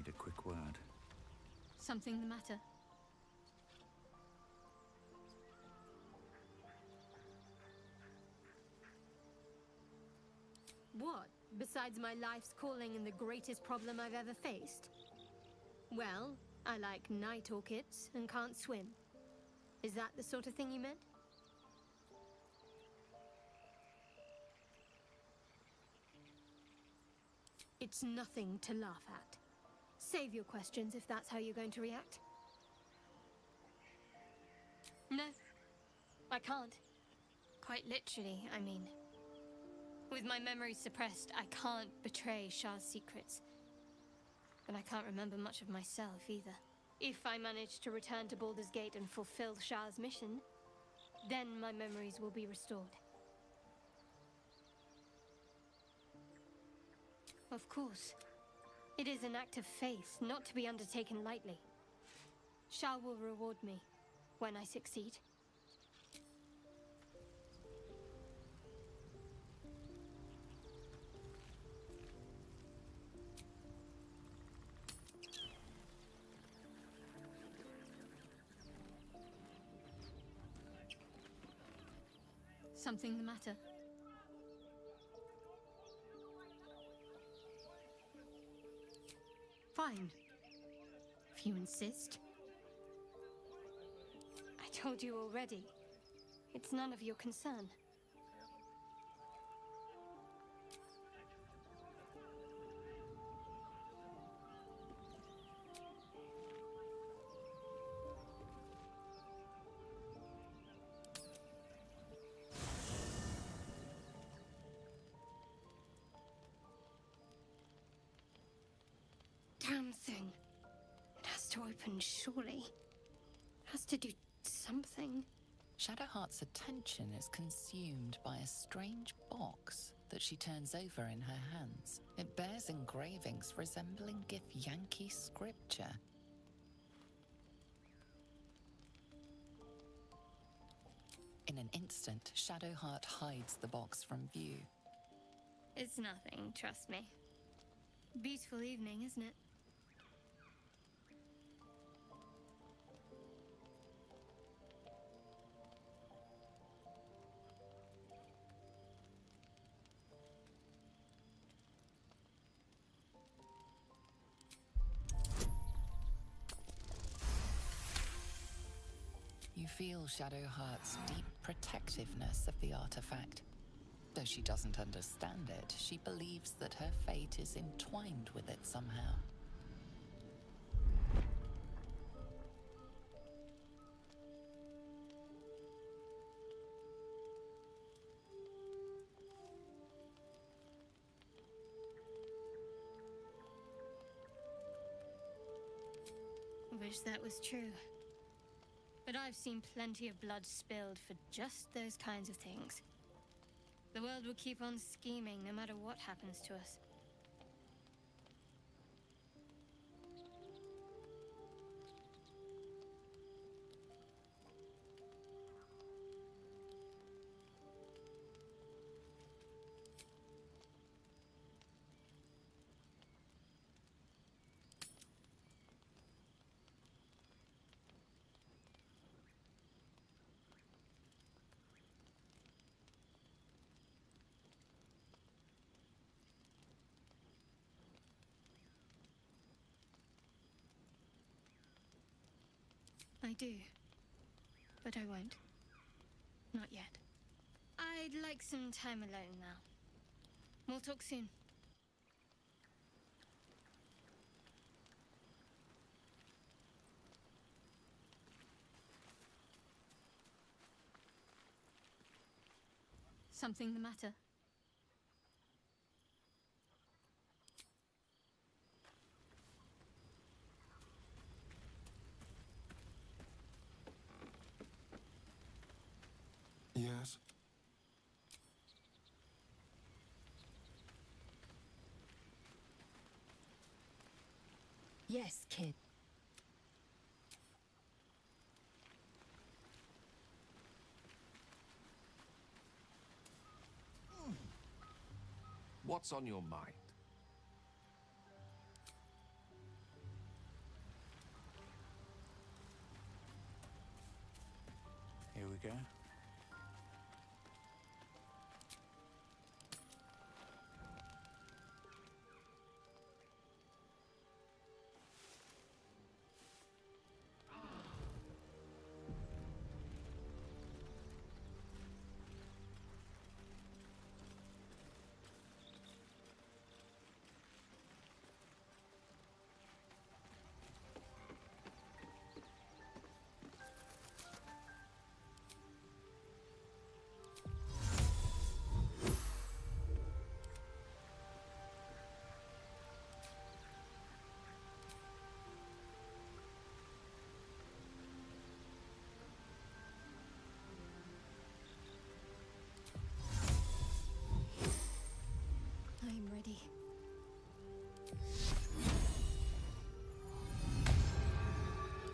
need a quick word. Something the matter? What? Besides my life's calling and the greatest problem I've ever faced? Well, I like night orchids and can't swim. Is that the sort of thing you meant? It's nothing to laugh at. Save your questions if that's how you're going to react. No, I can't. Quite literally, I mean. With my memory suppressed, I can't betray Shah's secrets. But I can't remember much of myself either. If I manage to return to Baldur's Gate and fulfill Shah's mission, then my memories will be restored. Of course. It is an act of faith, not to be undertaken lightly. Shah will reward me when I succeed. Something the matter? Fine. If you insist. I told you already. It's none of your concern. Damn thing. It has to open, surely. It has to do something. Shadowheart's attention is consumed by a strange box that she turns over in her hands. It bears engravings resembling Githyanki scripture. In an instant, Shadowheart hides the box from view. It's nothing, trust me. Beautiful evening, isn't it? You feel Shadowheart's deep protectiveness of the artifact. Though she doesn't understand it, she believes that her fate is entwined with it somehow. Wish that was true. But I've seen plenty of blood spilled for just those kinds of things. The world will keep on scheming no matter what happens to us. I do. But I won't. Not yet. I'd like some time alone now. We'll talk soon. Something the matter? Yes? Yes, kid. What's on your mind? Okay. I'm ready.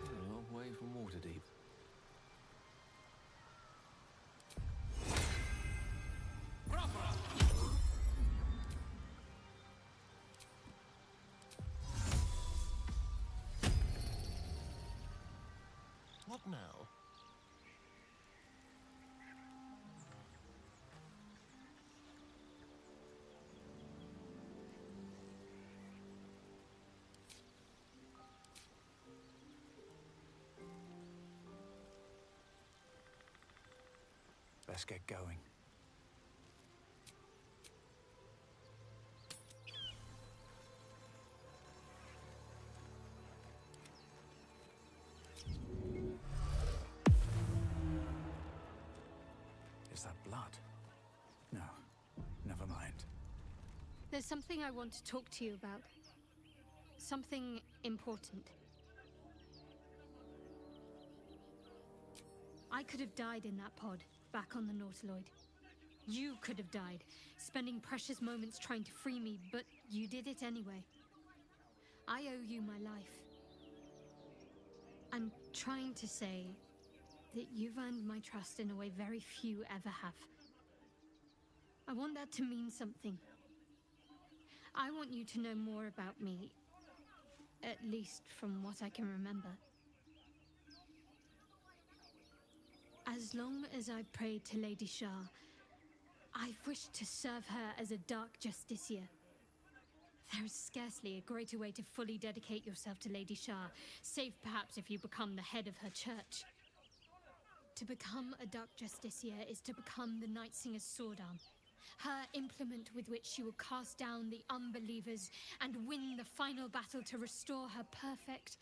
A long way from Waterdeep. What now? Let's get going. Is that blood? No, never mind. There's something I want to talk to you about. Something important. I could have died in that pod, back on the Nautiloid. You could have died, spending precious moments trying to free me, but you did it anyway. I owe you my life. I'm trying to say that you've earned my trust in a way very few ever have. I want that to mean something. I want you to know more about me, at least from what I can remember. As long as I've prayed to Lady Shah, I've wished to serve her as a dark justiciar. There is scarcely a greater way to fully dedicate yourself to Lady Shah, save perhaps if you become the head of her church. To become a dark justiciar is to become the Night Singer's sword arm, her implement with which she will cast down the unbelievers and win the final battle to restore her perfect,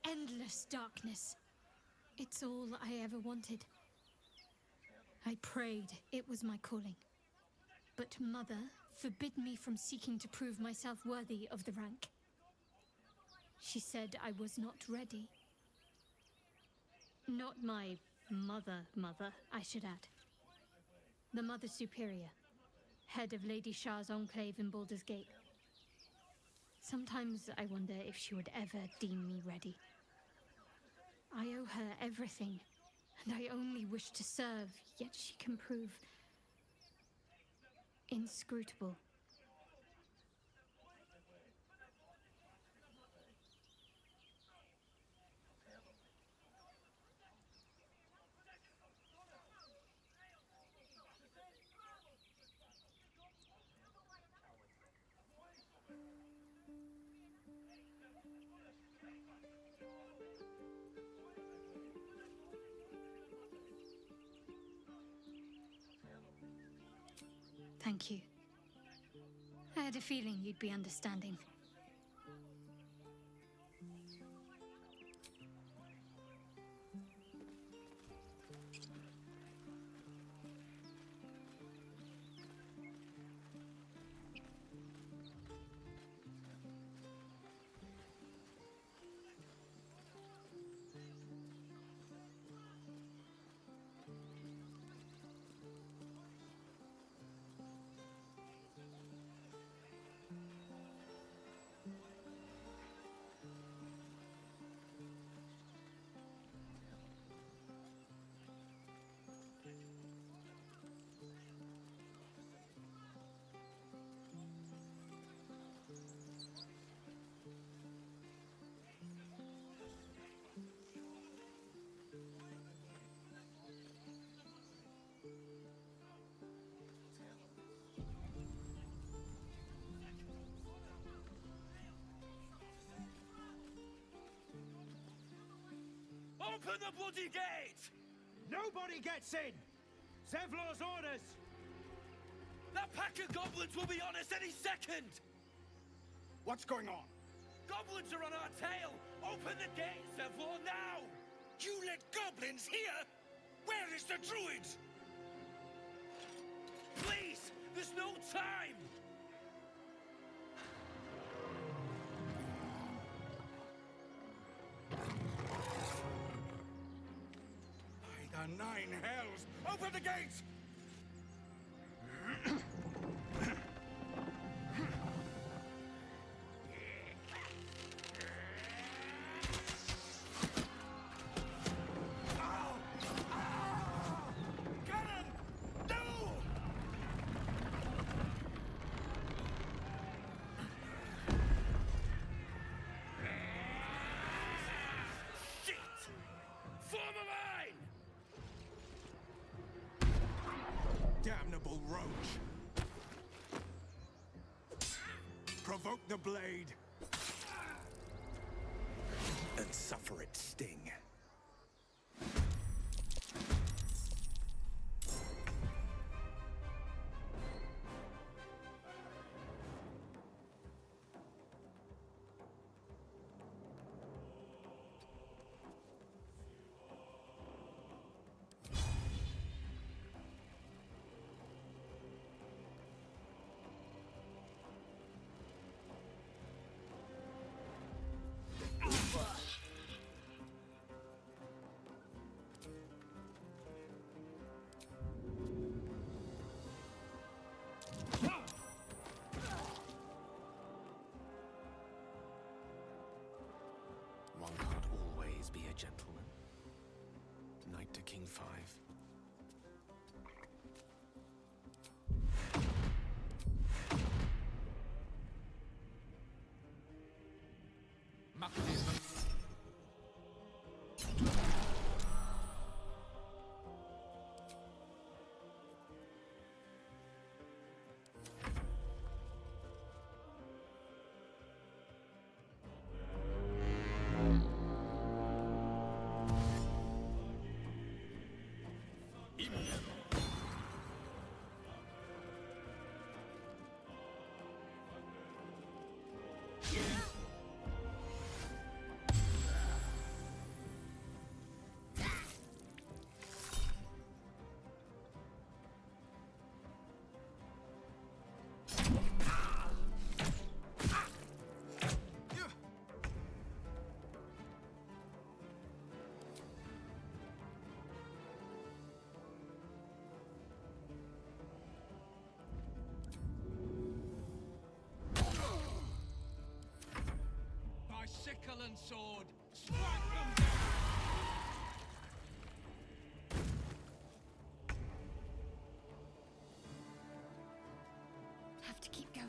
endless darkness. It's all I ever wanted. I prayed it was my calling. But Mother forbid me from seeking to prove myself worthy of the rank. She said I was not ready. Not my mother, I should add. The Mother Superior, head of Lady Shah's enclave in Baldur's Gate. Sometimes I wonder if she would ever deem me ready. I owe her everything, and I only wish to serve, yet she can prove inscrutable. Thank you. I had a feeling you'd be understanding. Open the bloody gate! Nobody gets in! Zevlor's orders! That pack of goblins will be on us any second! What's going on? Goblins are on our tail! Open the gate, Zevlor, now! You let goblins here? Where is the druid? Please! There's no time! By the nine hells! Open the gates! Damnable roach! Provoke the blade! And suffer its sting. One can't always be a gentleman. Knight to King 5. Sickle and sword! Strike them down! Have to keep going.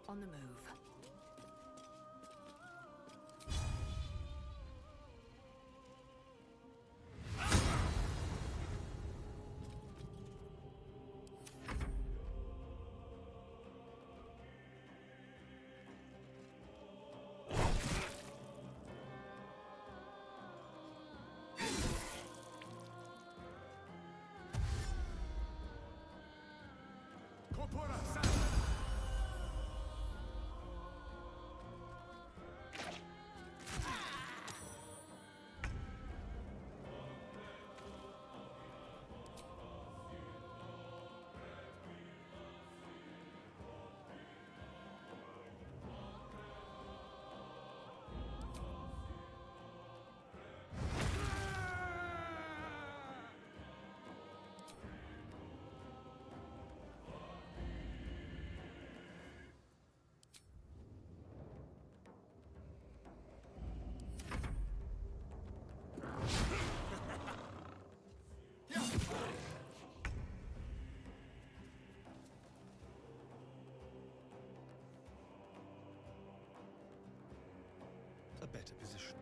On the move. Corpora, Sam! A better position.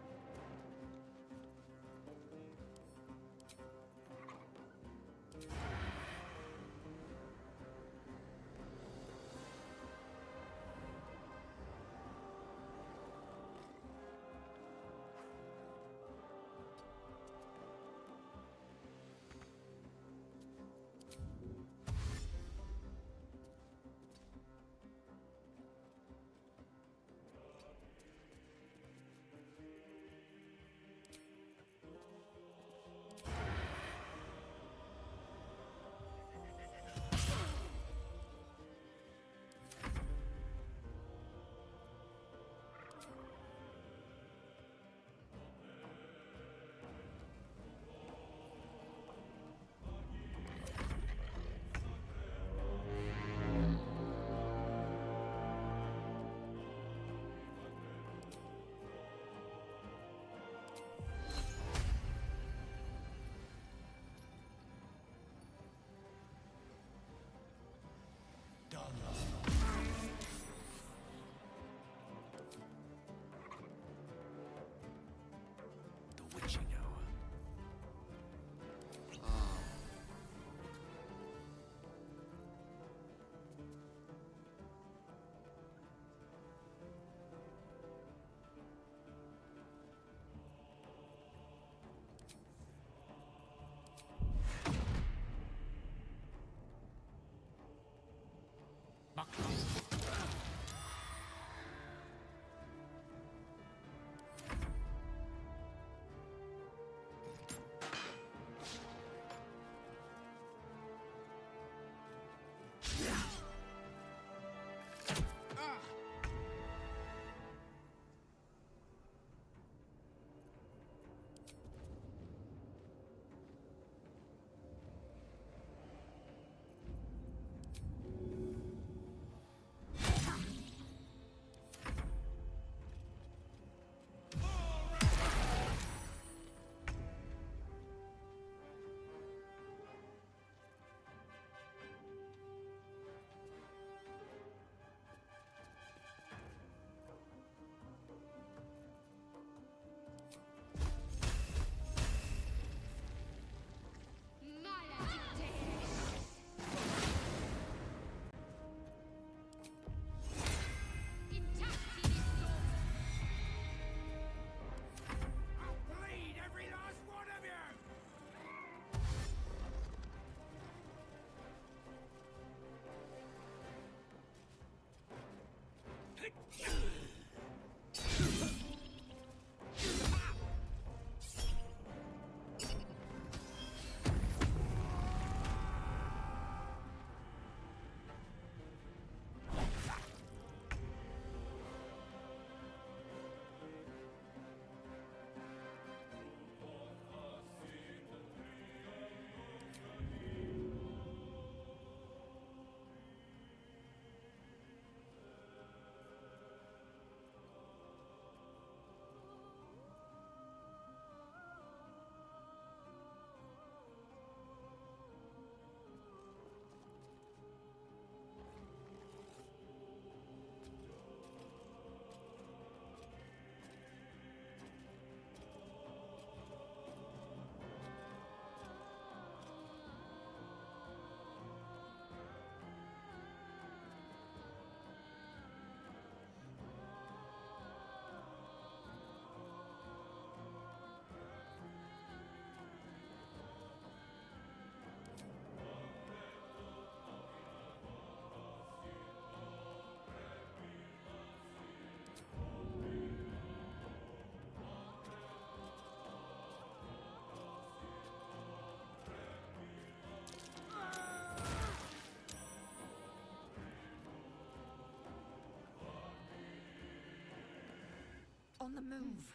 The witching hour. on the move.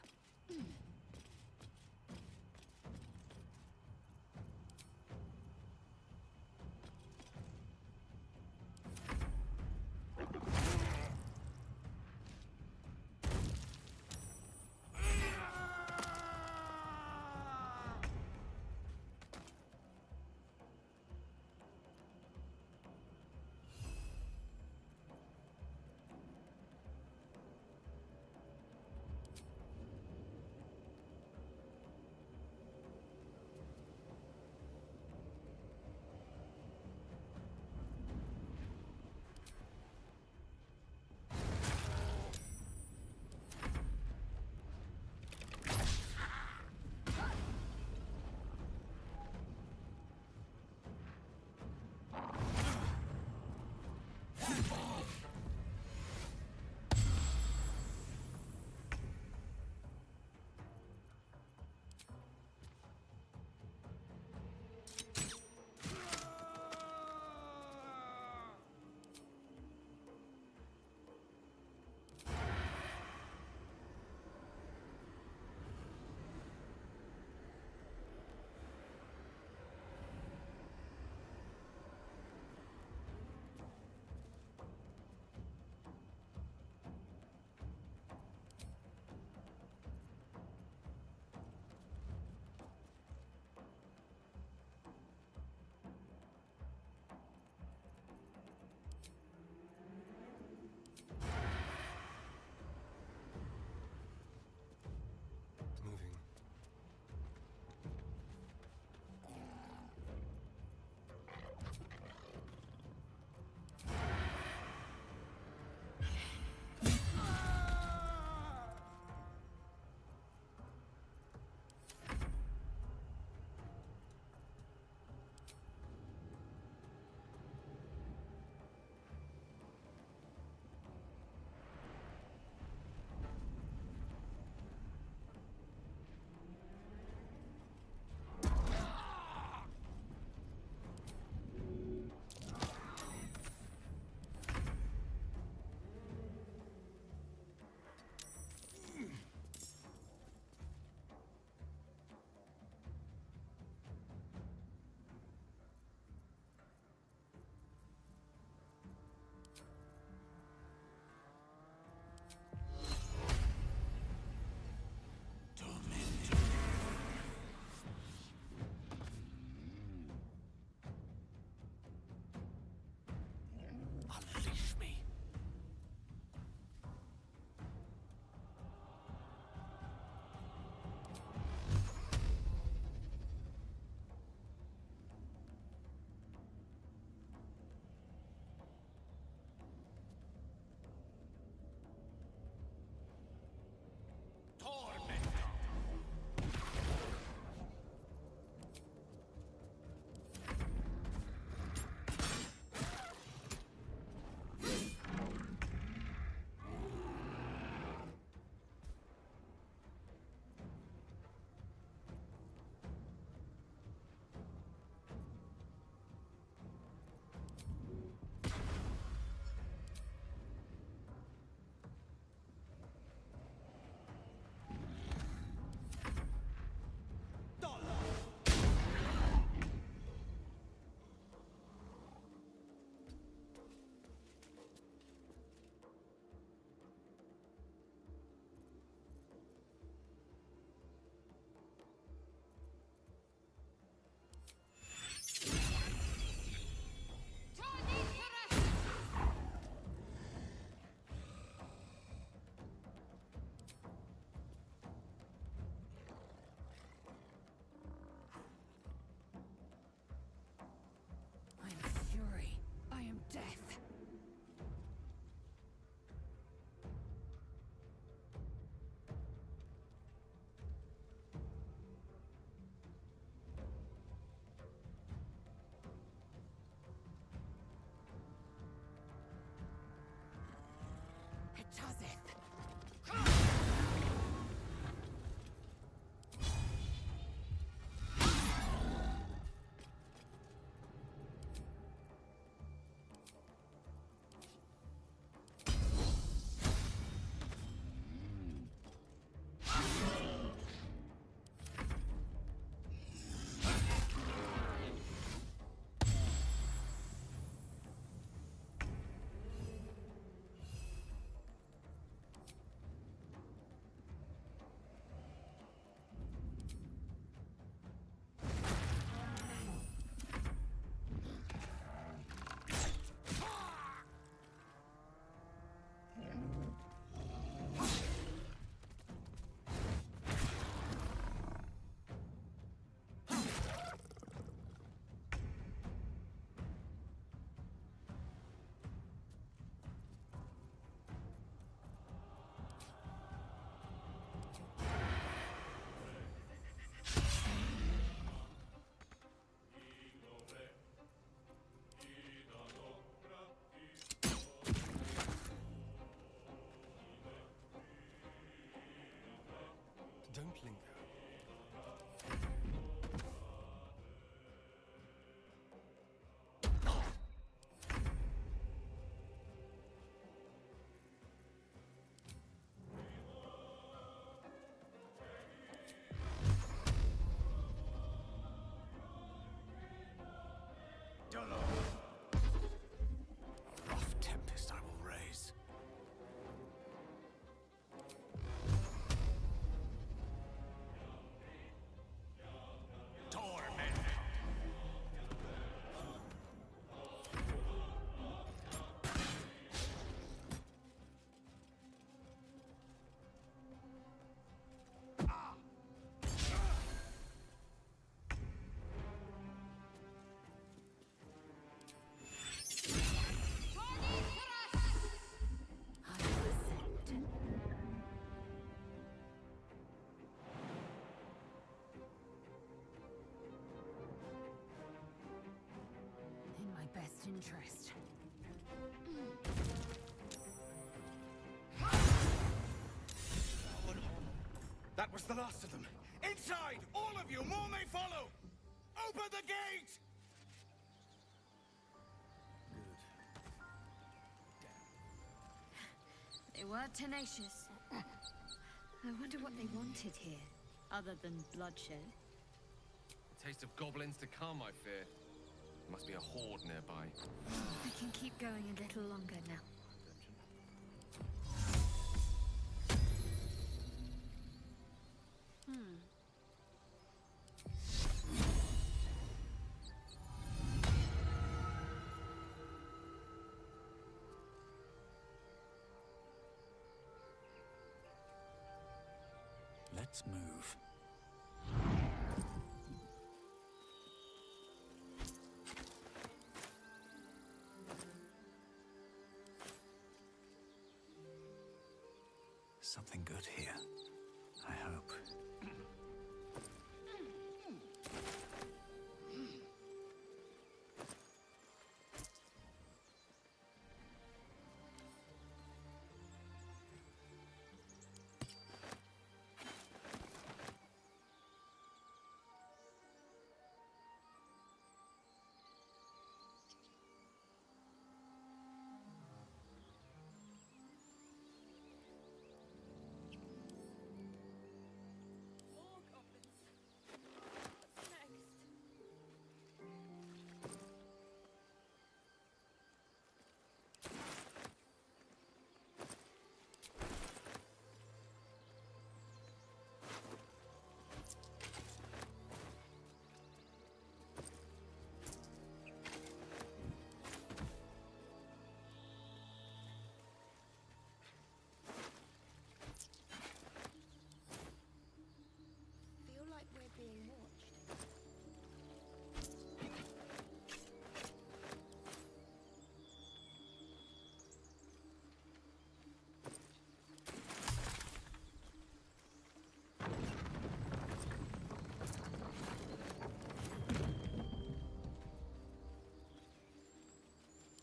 interest. That was the last of them. Inside! All of you! More may follow! Open the gate! They were tenacious. I wonder what they wanted here, other than bloodshed. A taste of goblins to come, I fear. There must be a horde nearby. We can keep going a little longer now. Let's move. Something good here, I hope. More goblins. What's next? Feel like we're being watched.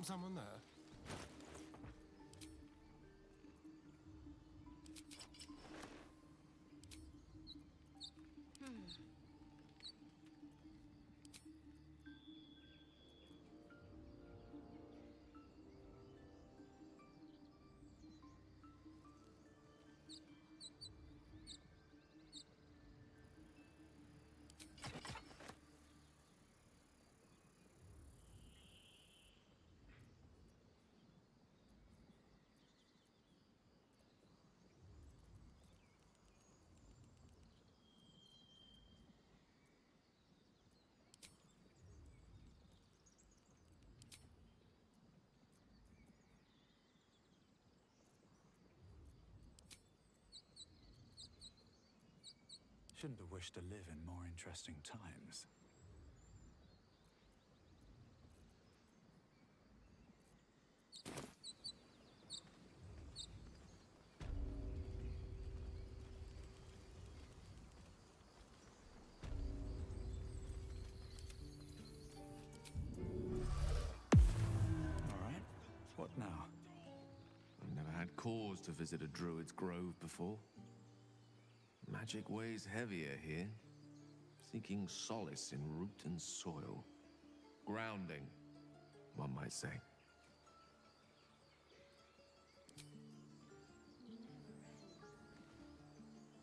Someone there? Shouldn't have wished to live in more interesting times. All right, what now? I've never had cause to visit a druid's grove before. Magic weighs heavier here, seeking solace in root and soil. Grounding, one might say.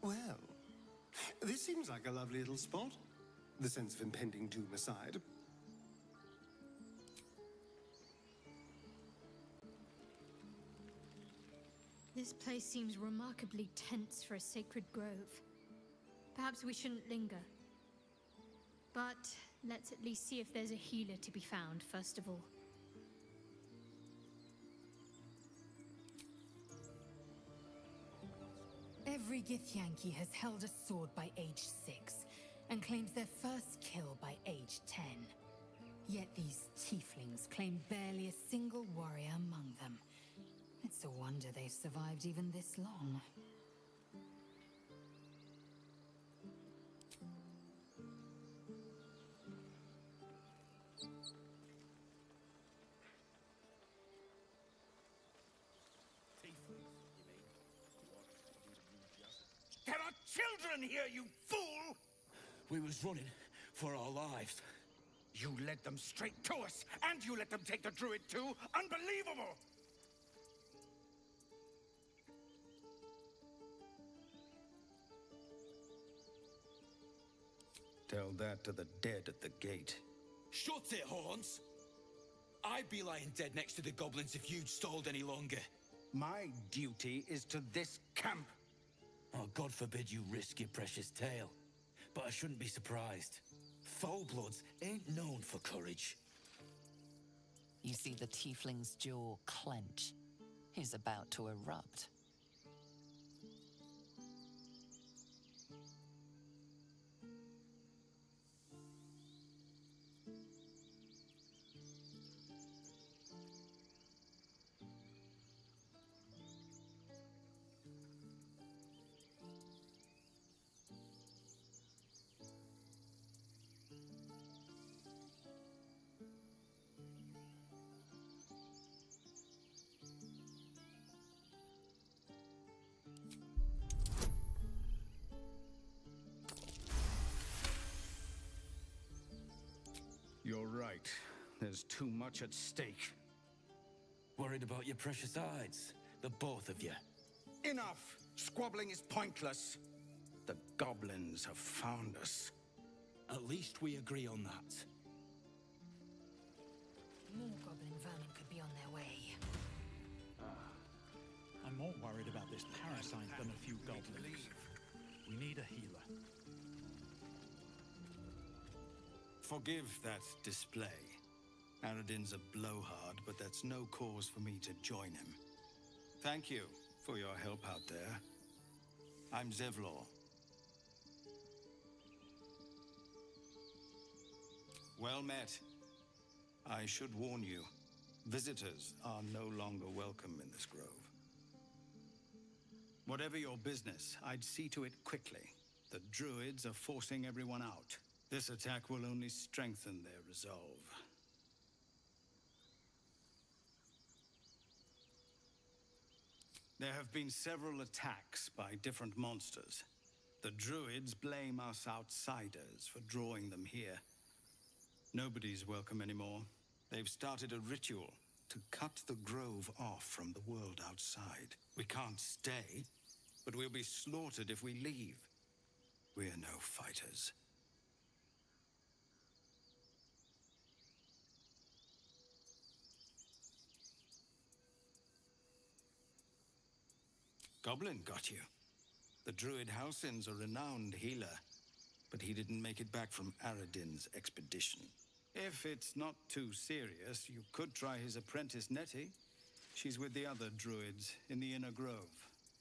Well, this seems like a lovely little spot. The sense of impending doom aside. This place seems remarkably tense for a sacred grove. Perhaps we shouldn't linger. But let's at least see if there's a healer to be found, first of all. Every Githyanki has held a sword by age 6, and claims their first kill by age 10. Yet these tieflings claim barely a single warrior among them. It's a wonder they've survived even this long. children here, you fool! We was running for our lives. You led them straight to us, and you let them take the druid too? Unbelievable! Tell that to the dead at the gate. Shut it, Horns! I'd be lying dead next to the goblins if you'd stalled any longer. My duty is to this camp. Oh, God forbid you risk your precious tail. But I shouldn't be surprised. Foulbloods ain't known for courage. You see the tiefling's jaw clench. He's about to erupt. You're right. There's too much at stake. Worried about your precious hides, the both of you. Enough! Squabbling is pointless. The goblins have found us. At least we agree on that. More goblin vermin could be on their way. I'm more worried about this parasite than a few goblins. We need a healer. Forgive that display. Aradin's a blowhard, but that's no cause for me to join him. Thank you for your help out there. I'm Zevlor. Well met. I should warn you, visitors are no longer welcome in this grove. Whatever your business, I'd see to it quickly. The druids are forcing everyone out. This attack will only strengthen their resolve. There have been several attacks by different monsters. The druids blame us outsiders for drawing them here. Nobody's welcome anymore. They've started a ritual to cut the grove off from the world outside. We can't stay, but we'll be slaughtered if we leave. We're no fighters. Goblin got you. The druid Halsin's a renowned healer, but he didn't make it back from Aradin's expedition. If it's not too serious, you could try his apprentice Nettie. She's with the other druids in the inner grove.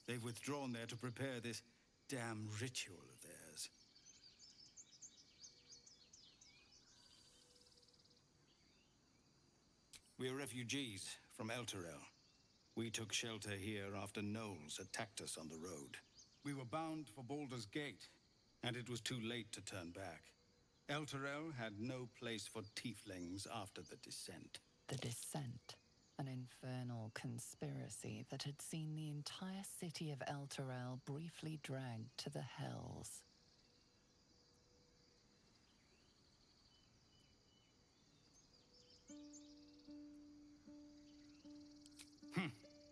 They've withdrawn there to prepare this damn ritual of theirs. We're refugees from Elturel. We took shelter here after gnolls attacked us on the road. We were bound for Baldur's Gate, and it was too late to turn back. Elturel had no place for tieflings after the Descent. The Descent, an infernal conspiracy that had seen the entire city of Elturel briefly dragged to the Hells.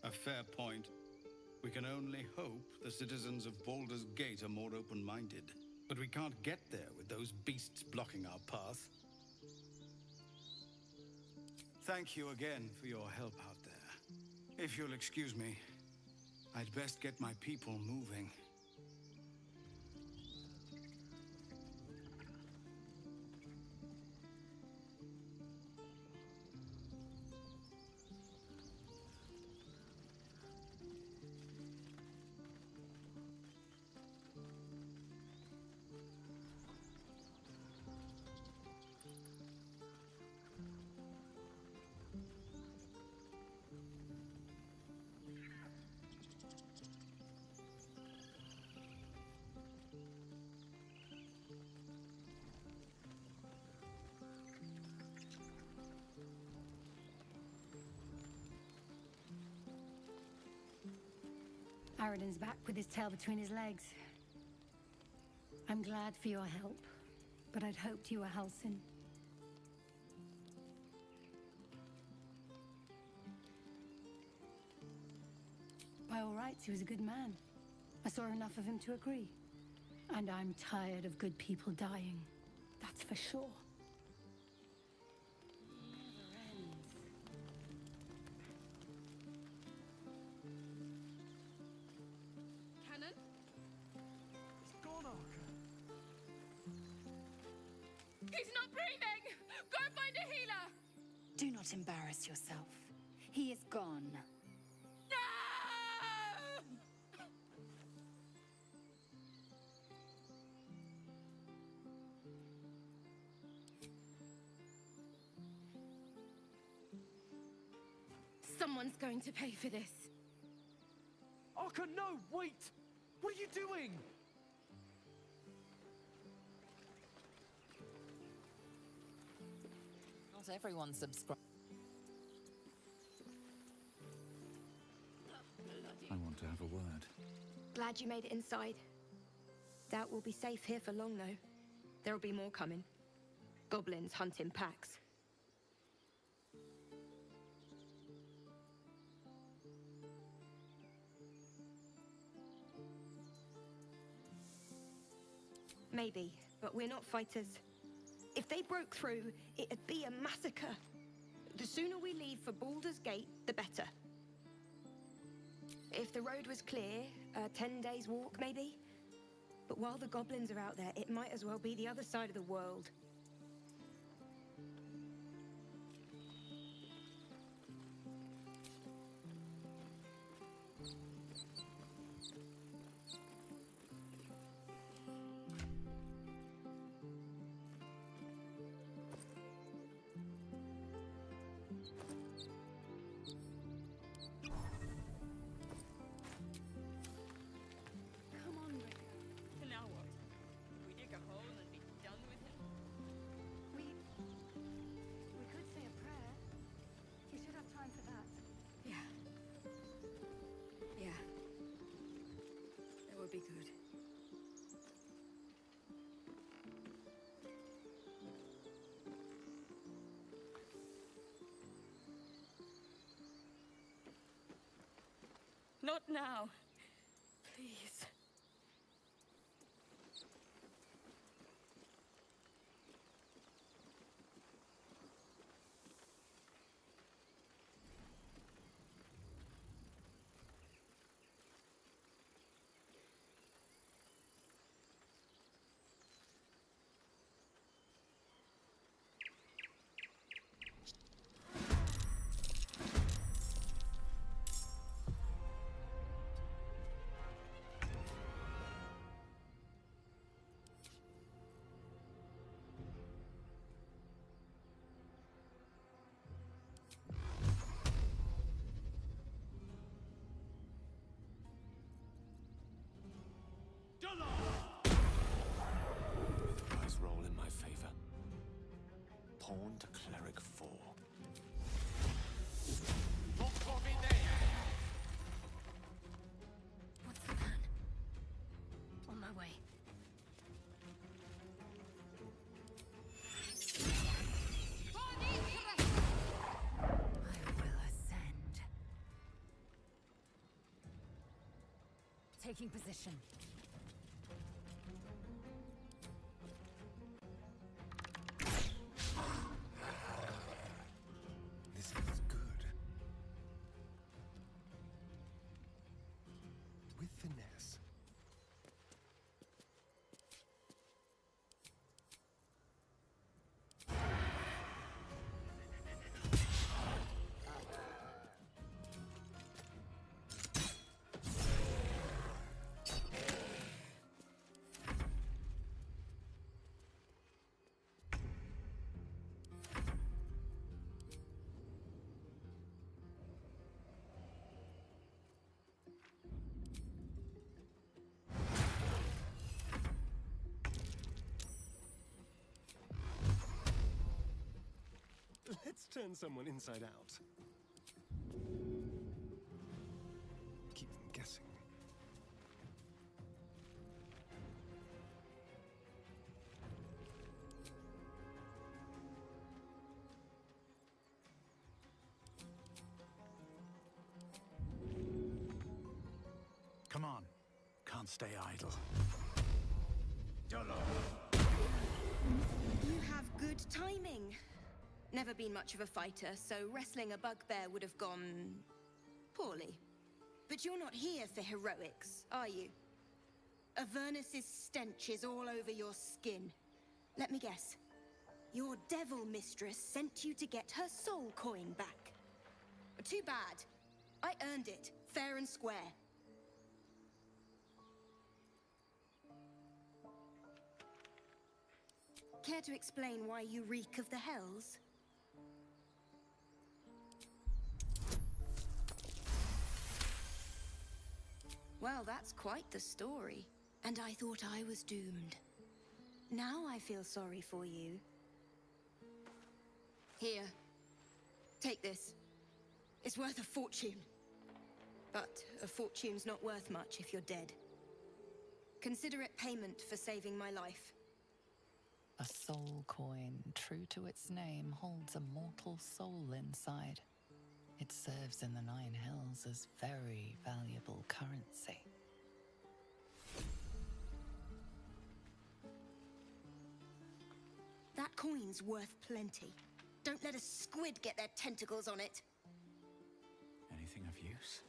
A fair point. We can only hope the citizens of Baldur's Gate are more open-minded. But we can't get there with those beasts blocking our path. Thank you again for your help out there. If you'll excuse me, I'd best get my people moving. Aradin's back with his tail between his legs. I'm glad for your help, but I'd hoped you were Halsin. By all rights, he was a good man. I saw enough of him to agree. And I'm tired of good people dying. That's for sure. Cannon? It's gone, Arca. He's not breathing! Go find a healer! Do not embarrass yourself. He is gone. No! Someone's going to pay for this. Arca, no! Wait! What are you doing? Not everyone subscribes. I want to have a word. Glad you made it inside. Doubt we'll be safe here for long, though. There'll be more coming. Goblins hunt in packs. Maybe, but we're not fighters. If they broke through, it'd be a massacre. The sooner we leave for Baldur's Gate, the better. If the road was clear, 10 days walk, maybe? But while the goblins are out there, it might as well be the other side of the world. Come on, Rick. Now what? We dig a hole and be done with him? We could say a prayer. You should have time for that. Yeah. Yeah. That would be good. Not now. Please. Dice roll in my favor. Pawn to cleric 4. What's the plan? On my way. I will ascend. Taking position. This feels good. With finesse. Let's turn someone inside out. Keep them guessing. Come on. Can't stay idle. You have good timing. Never been much of a fighter, so wrestling a bugbear would have gone poorly. But you're not here for heroics, are you? Avernus's stench is all over your skin. Let me guess. Your devil mistress sent you to get her soul coin back. Too bad. I earned it, fair and square. Care to explain why you reek of the hells? Well, that's quite the story. And I thought I was doomed. Now I feel sorry for you. Here. Take this. It's worth a fortune. But a fortune's not worth much if you're dead. Consider it payment for saving my life. A soul coin, true to its name, holds a mortal soul inside. It serves in the Nine Hells as very valuable currency. That coin's worth plenty. Don't let a squid get their tentacles on it. Anything of use?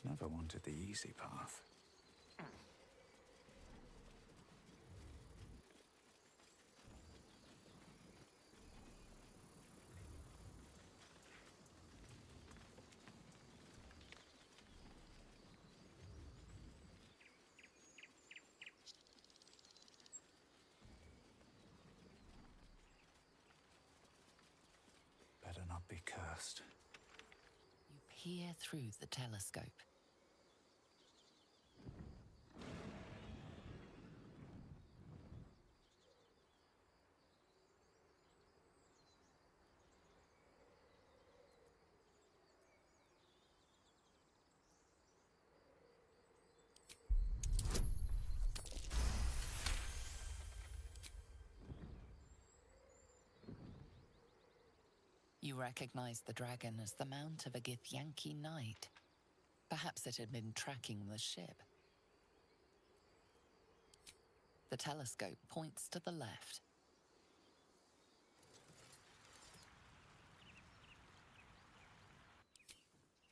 Never wanted the easy path. Better not be cursed. You peer through the telescope. You recognize the dragon as the mount of a Githyanki knight. Perhaps it had been tracking the ship. The telescope points to the left.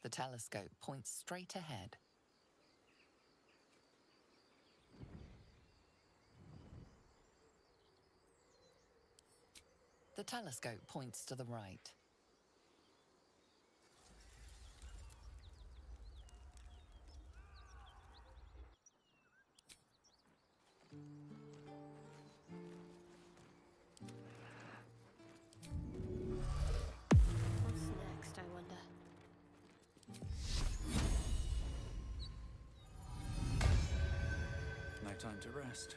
The telescope points straight ahead. The telescope points to the right. What's next, I wonder? No time to rest.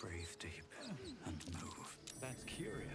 Breathe deep and move. That's curious.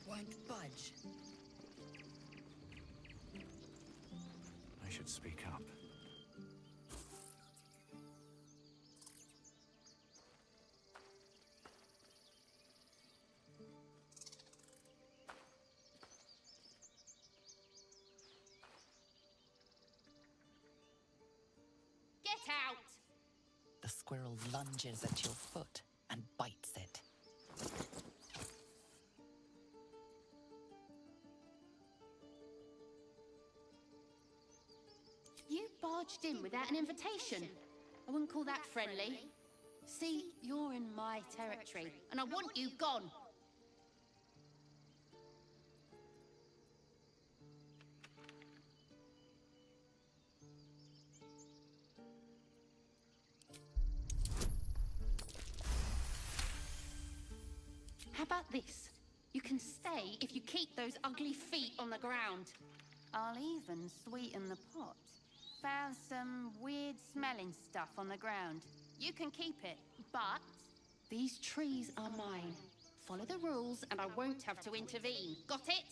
Won't budge. I should speak up. Get out! The squirrel lunges at your foot and bites it. You barged in without an invitation. I wouldn't call that friendly. See, you're in my territory, and I want you gone. How about this? You can stay if you keep those ugly feet on the ground. I'll even sweeten the pot. Found some weird smelling stuff on the ground. You can keep it, but these trees are mine. Follow the rules and I won't have to intervene. Got it?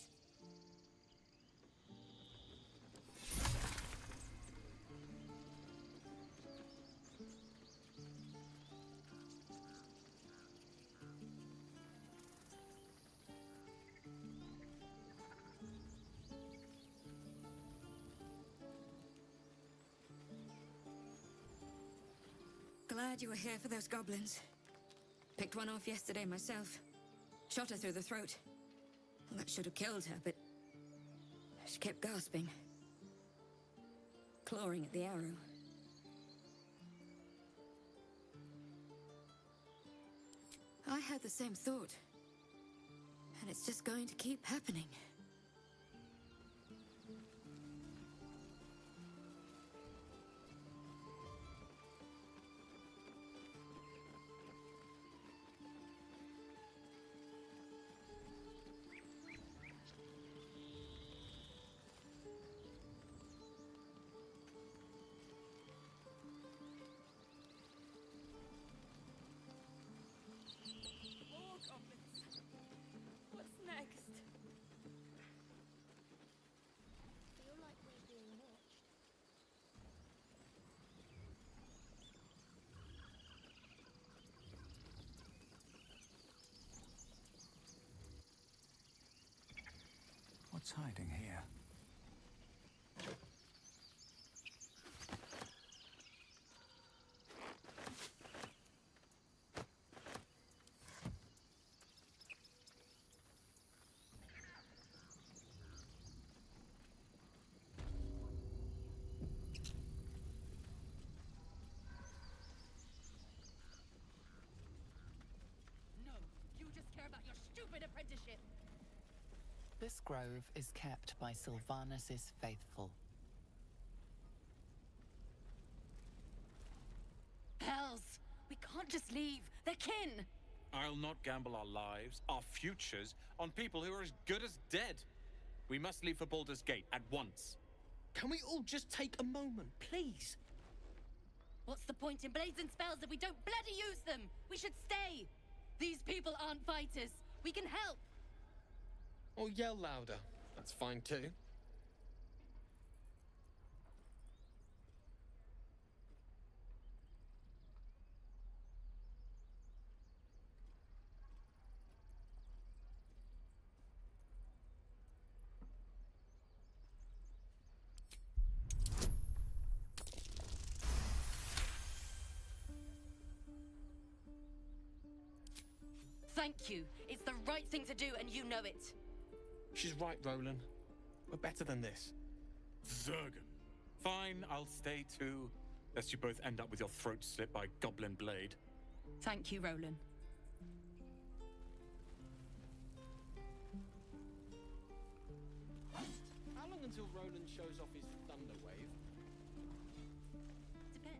Glad you were here for those goblins. Picked one off yesterday myself. Shot her through the throat. Well, that should have killed her, but she kept gasping. Clawing at the arrow. I had the same thought. And it's just going to keep happening. What's hiding here? No, you just care about your stupid apprenticeship. This grove is kept by Sylvanus' faithful. Hells! We can't just leave. They're kin! I'll not gamble our lives, our futures, on people who are as good as dead. We must leave for Baldur's Gate at once. Can we all just take a moment, please? What's the point in blazing spells if we don't bloody use them? We should stay! These people aren't fighters. We can help! Or yell louder. That's fine too. Thank you. It's the right thing to do, and you know it. She's right, Roland. We're better than this. Zergan. Fine, I'll stay too. Lest you both end up with your throat slit by Goblin Blade. Thank you, Roland. How long until Roland shows off his thunder wave? Depends.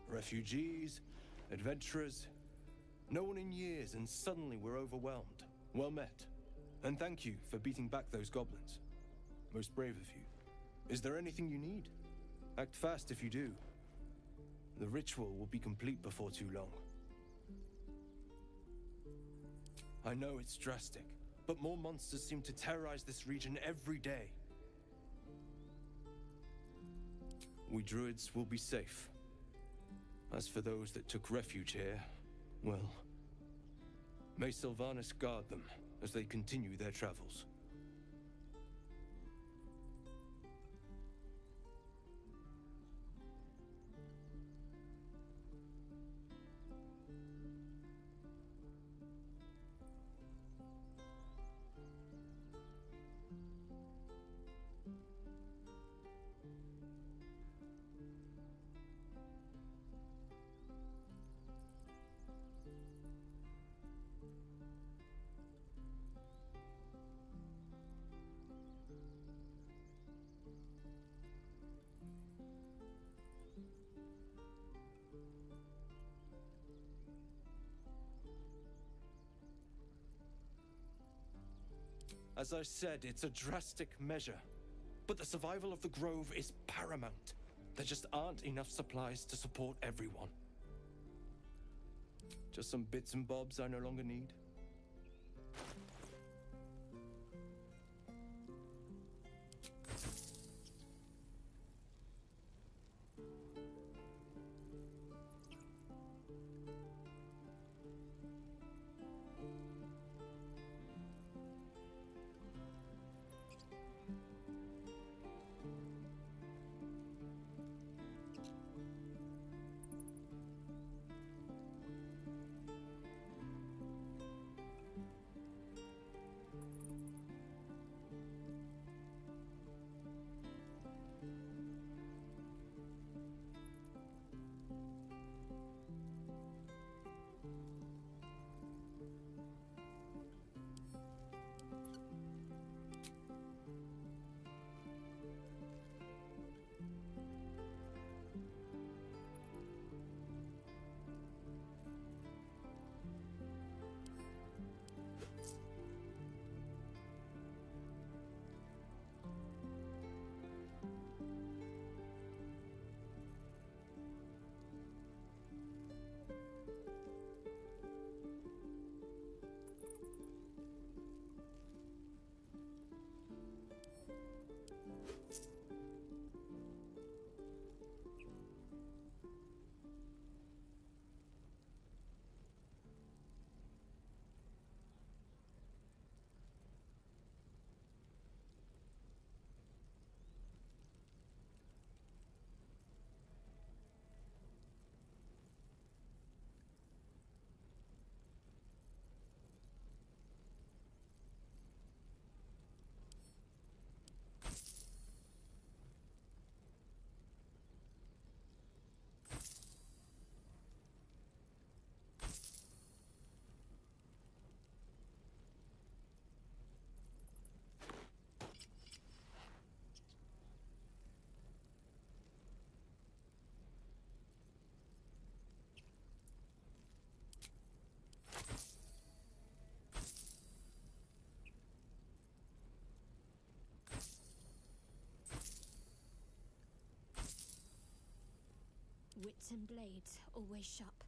Refugees, adventurers, no one in years, and suddenly we're overwhelmed. Well met. And thank you for beating back those goblins. Most brave of you. Is there anything you need? Act fast if you do. The ritual will be complete before too long. I know it's drastic, but more monsters seem to terrorize this region every day. We druids will be safe. As for those that took refuge here, well, may Sylvanus guard them as they continue their travels. As I said, it's a drastic measure. But the survival of the Grove is paramount. There just aren't enough supplies to support everyone. Just some bits and bobs I no longer need. Wits and blades, always sharp.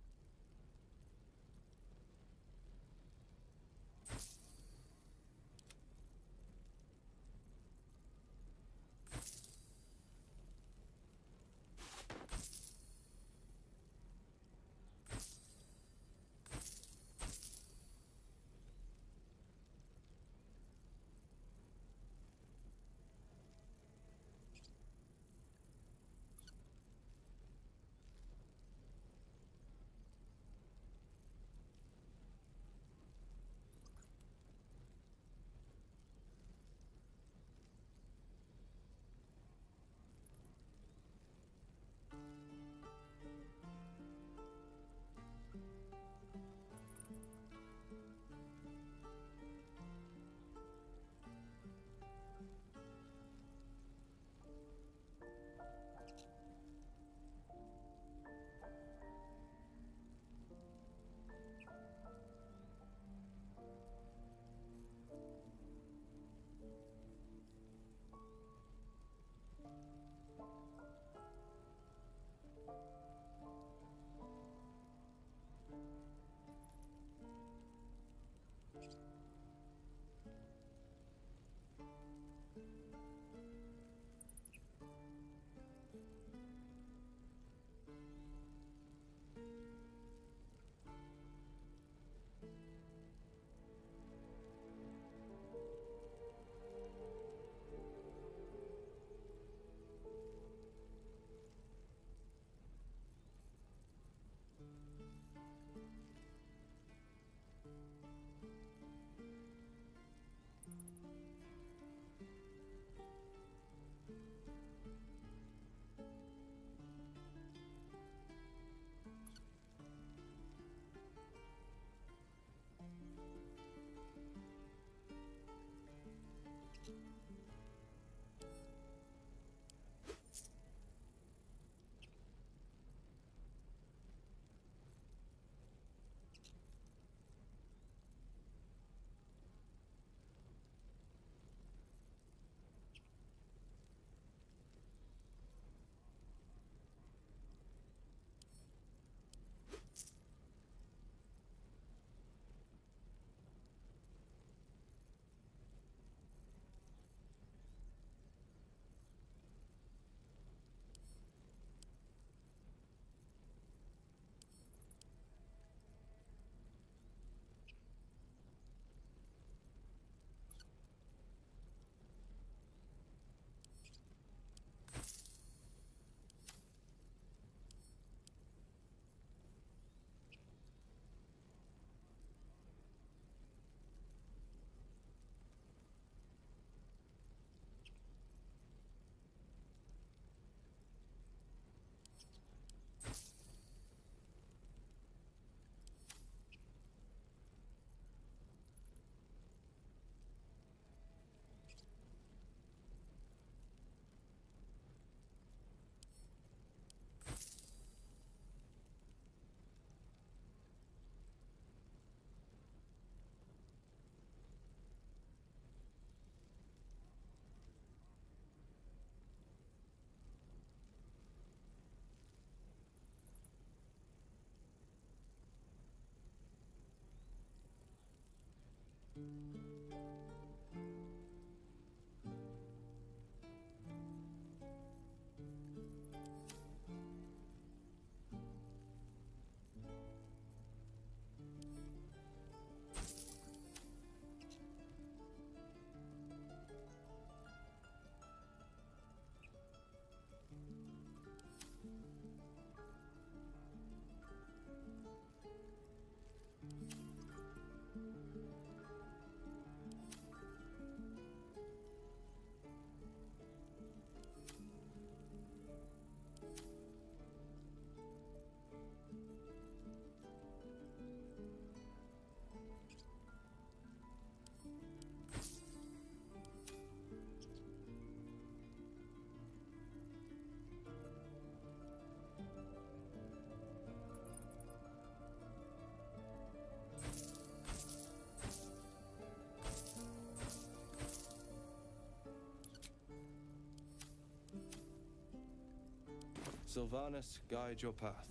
Sylvanas, guide your path.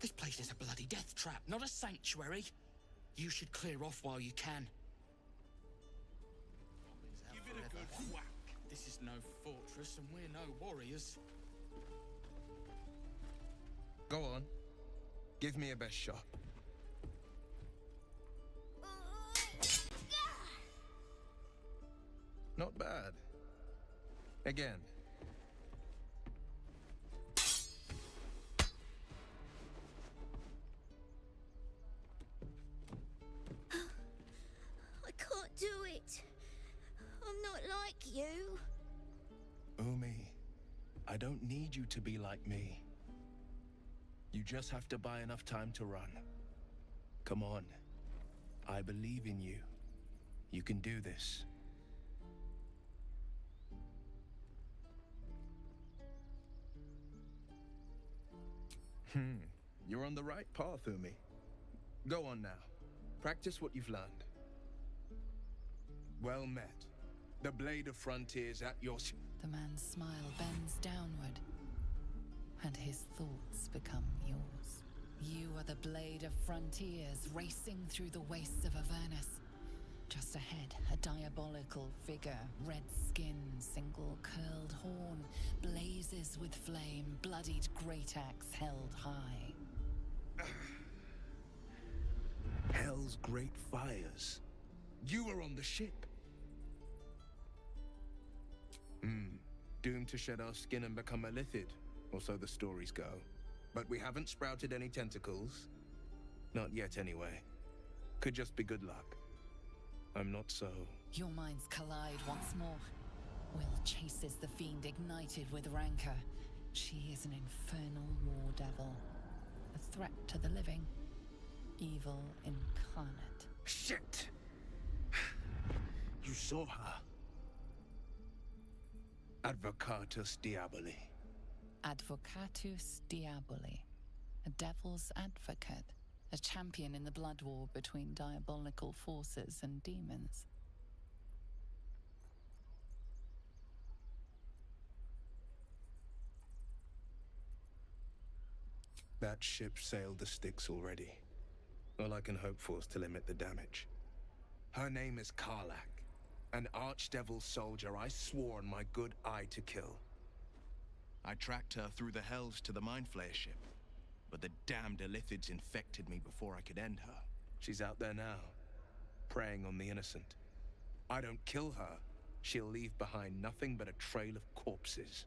This place is a bloody death trap, not a sanctuary. You should clear off while you can. Give it a good whack. This is no fortress, and we're no warriors. Go on. Give me a best shot. Not bad. Again. I can't do it. I'm not like you. Umi, I don't need you to be like me. You just have to buy enough time to run. Come on. I believe in you. You can do this. You're on the right path, Umi. Go on now. Practice what you've learned. Well met. The blade of frontiers at your... The man's smile bends downward, and his thoughts become yours. You are the blade of frontiers racing through the wastes of Avernus. Just ahead, a diabolical figure, red skin, single curled horn, blazes with flame, bloodied great axe held high. Hell's great fires. You were on the ship. Doomed to shed our skin and become a lithid, or so the stories go. But we haven't sprouted any tentacles. Not yet, anyway. Could just be good luck. I'm not so... Your minds collide once more. Will chases the fiend ignited with rancor. She is an infernal war devil. A threat to the living. Evil incarnate. Shit! You saw her. Advocatus Diaboli. Advocatus Diaboli. A devil's advocate. A champion in the blood war between diabolical forces and demons. That ship sailed the Styx already. All I can hope for is to limit the damage. Her name is Karlach. An archdevil soldier I swore on my good eye to kill. I tracked her through the hells to the Mind Flayer ship, but the damned Illithids infected me before I could end her. She's out there now, preying on the innocent. I don't kill her, she'll leave behind nothing but a trail of corpses.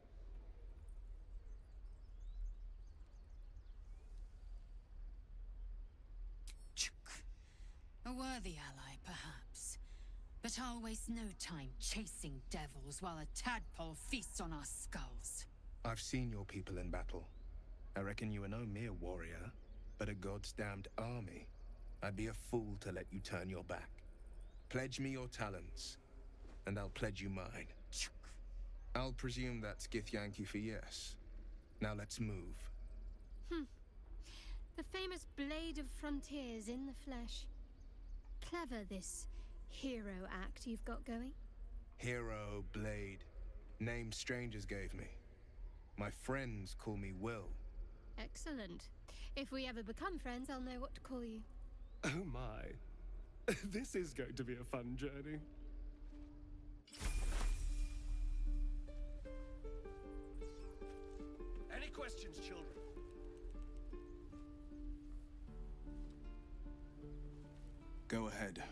A worthy ally, perhaps. But I'll waste no time chasing devils while a tadpole feasts on our skulls. I've seen your people in battle. I reckon you are no mere warrior, but a god's damned army. I'd be a fool to let you turn your back. Pledge me your talents, and I'll pledge you mine. I'll presume that's Githyanki for yes. Now let's move. The famous Blade of Frontiers in the flesh. Clever, this hero act you've got going. Hero, Blade. Name strangers gave me. My friends call me Will. Excellent. If we ever become friends, I'll know what to call you. Oh my. This is going to be a fun journey. Any questions, children? Go ahead.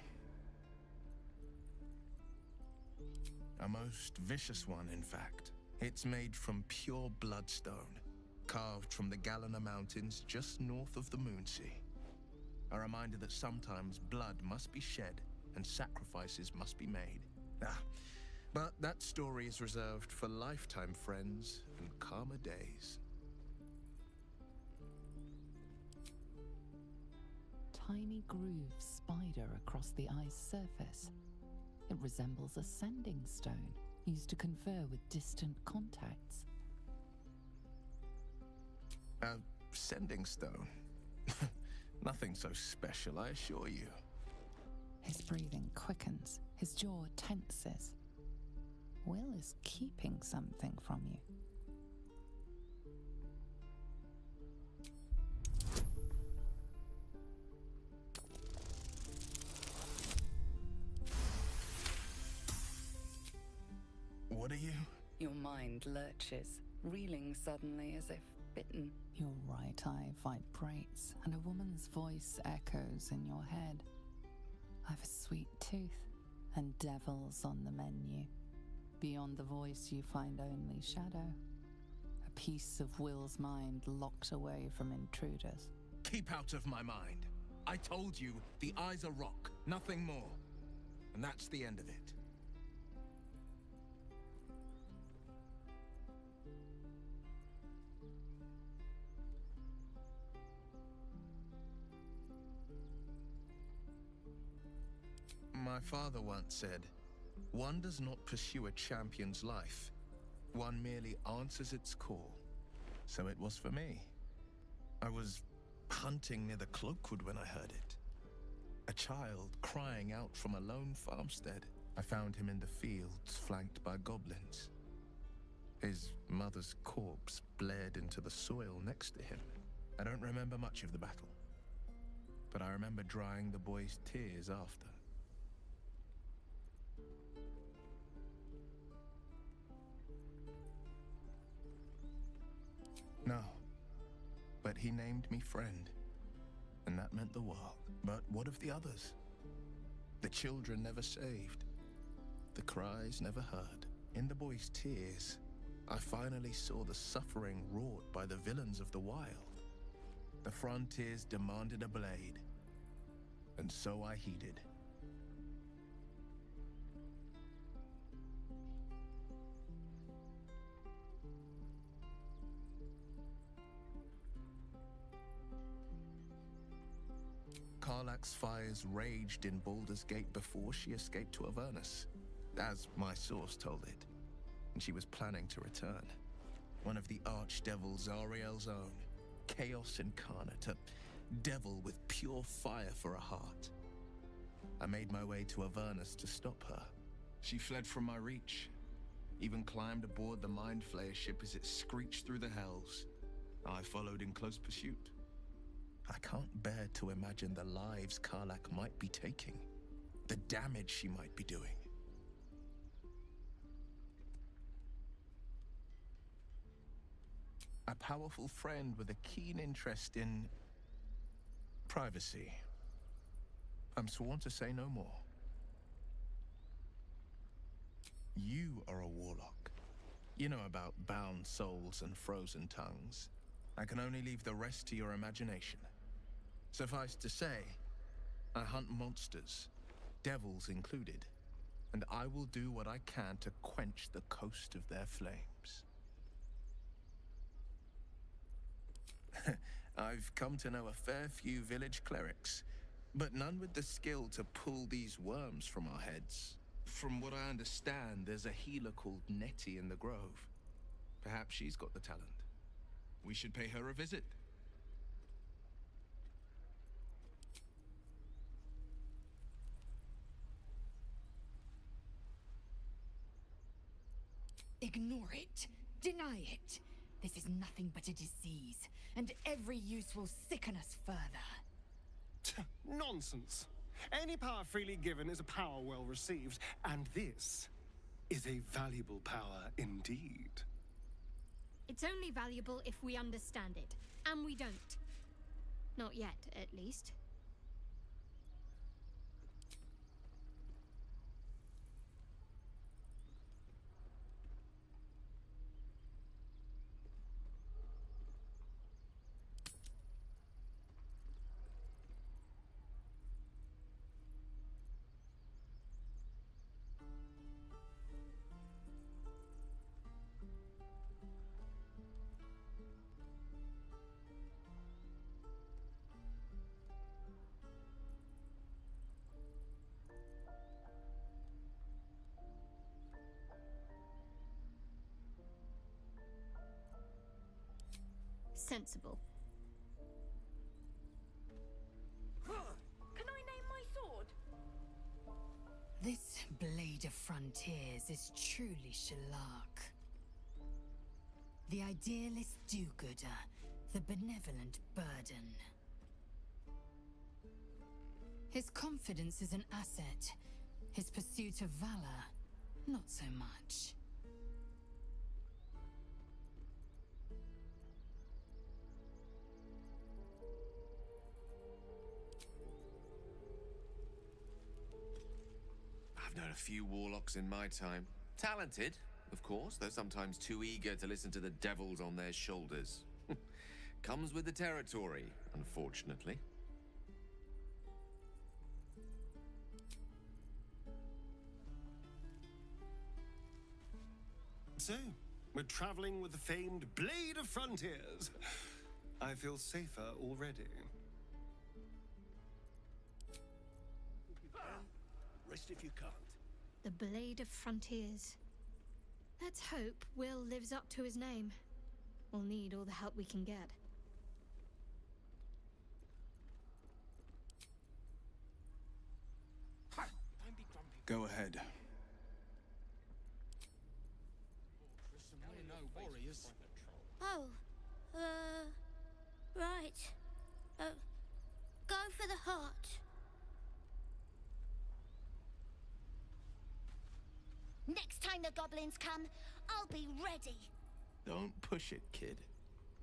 A most vicious one, in fact. It's made from pure bloodstone, carved from the Galena Mountains just north of the Moonsea. A reminder that sometimes blood must be shed and sacrifices must be made. But that story is reserved for lifetime friends and calmer days. Tiny grooves spider across the eye's surface. It resembles a sending stone used to confer with distant contacts. A sending stone. Nothing so special, I assure you. His breathing quickens, his jaw tenses. Will is keeping something from you. What are you? Your mind lurches, reeling suddenly as if bitten. Your right eye vibrates, and a woman's voice echoes in your head. I've a sweet tooth, and devils on the menu. Beyond the voice, you find only shadow. A piece of Will's mind locked away from intruders. Keep out of my mind. I told you, the eye's a rock, nothing more. And that's the end of it. My father once said, one does not pursue a champion's life. One merely answers its call. So it was for me. I was hunting near the Cloakwood when I heard it. A child crying out from a lone farmstead. I found him in the fields, flanked by goblins. His mother's corpse bled into the soil next to him. I don't remember much of the battle, but I remember drying the boy's tears after. No, but he named me friend, and that meant the world. But what of the others? The children never saved, the cries never heard. In the boy's tears, I finally saw the suffering wrought by the villains of the wild. The frontiers demanded a blade, and so I heeded. Karlach's fires raged in Baldur's Gate before she escaped to Avernus, as my source told it, and she was planning to return. One of the archdevils Ariel's own, chaos incarnate, a devil with pure fire for a heart. I made my way to Avernus to stop her. She fled from my reach, even climbed aboard the Mind Flayer ship as it screeched through the hells. I followed in close pursuit. I can't bear to imagine the lives Karlach might be taking, the damage she might be doing. A powerful friend with a keen interest in privacy. I'm sworn to say no more. You are a warlock. You know about bound souls and frozen tongues. I can only leave the rest to your imagination. Suffice to say, I hunt monsters, devils included, and I will do what I can to quench the coast of their flames. I've come to know a fair few village clerics, but none with the skill to pull these worms from our heads. From what I understand, there's a healer called Nettie in the Grove. Perhaps she's got the talent. We should pay her a visit. Ignore it. Deny it. This is nothing but a disease, and every use will sicken us further. Nonsense. Any power freely given is a power well received, and this is a valuable power indeed. It's only valuable if we understand it, and we don't. Not yet, at least. sensible. Can I name my sword? This Blade of Frontiers is truly Shalak. The idealist do-gooder, the benevolent burden. His confidence is an asset. His pursuit of valor, not so much. I've known a few warlocks in my time. Talented, of course, though sometimes too eager to listen to the devils on their shoulders. Comes with the territory, unfortunately. So, we're traveling with the famed Blade of Frontiers. I feel safer already. Rest if you can't. The Blade of Frontiers. Let's hope Will lives up to his name. We'll need all the help we can get. Go ahead. We're no warriors. Oh, right. Go for the heart. Next time the goblins come, I'll be ready. Don't push it, kid.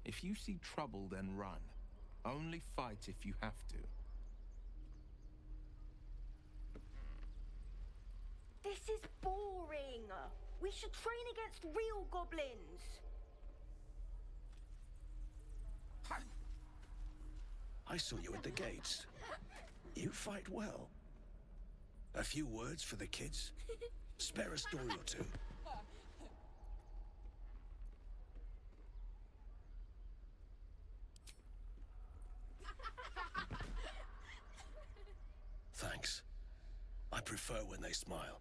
If you see trouble, then run. Only fight if you have to. This is boring. We should train against real goblins. I saw you at the gates. You fight well. A few words for the kids? Spare a story or two. Thanks. I prefer when they smile.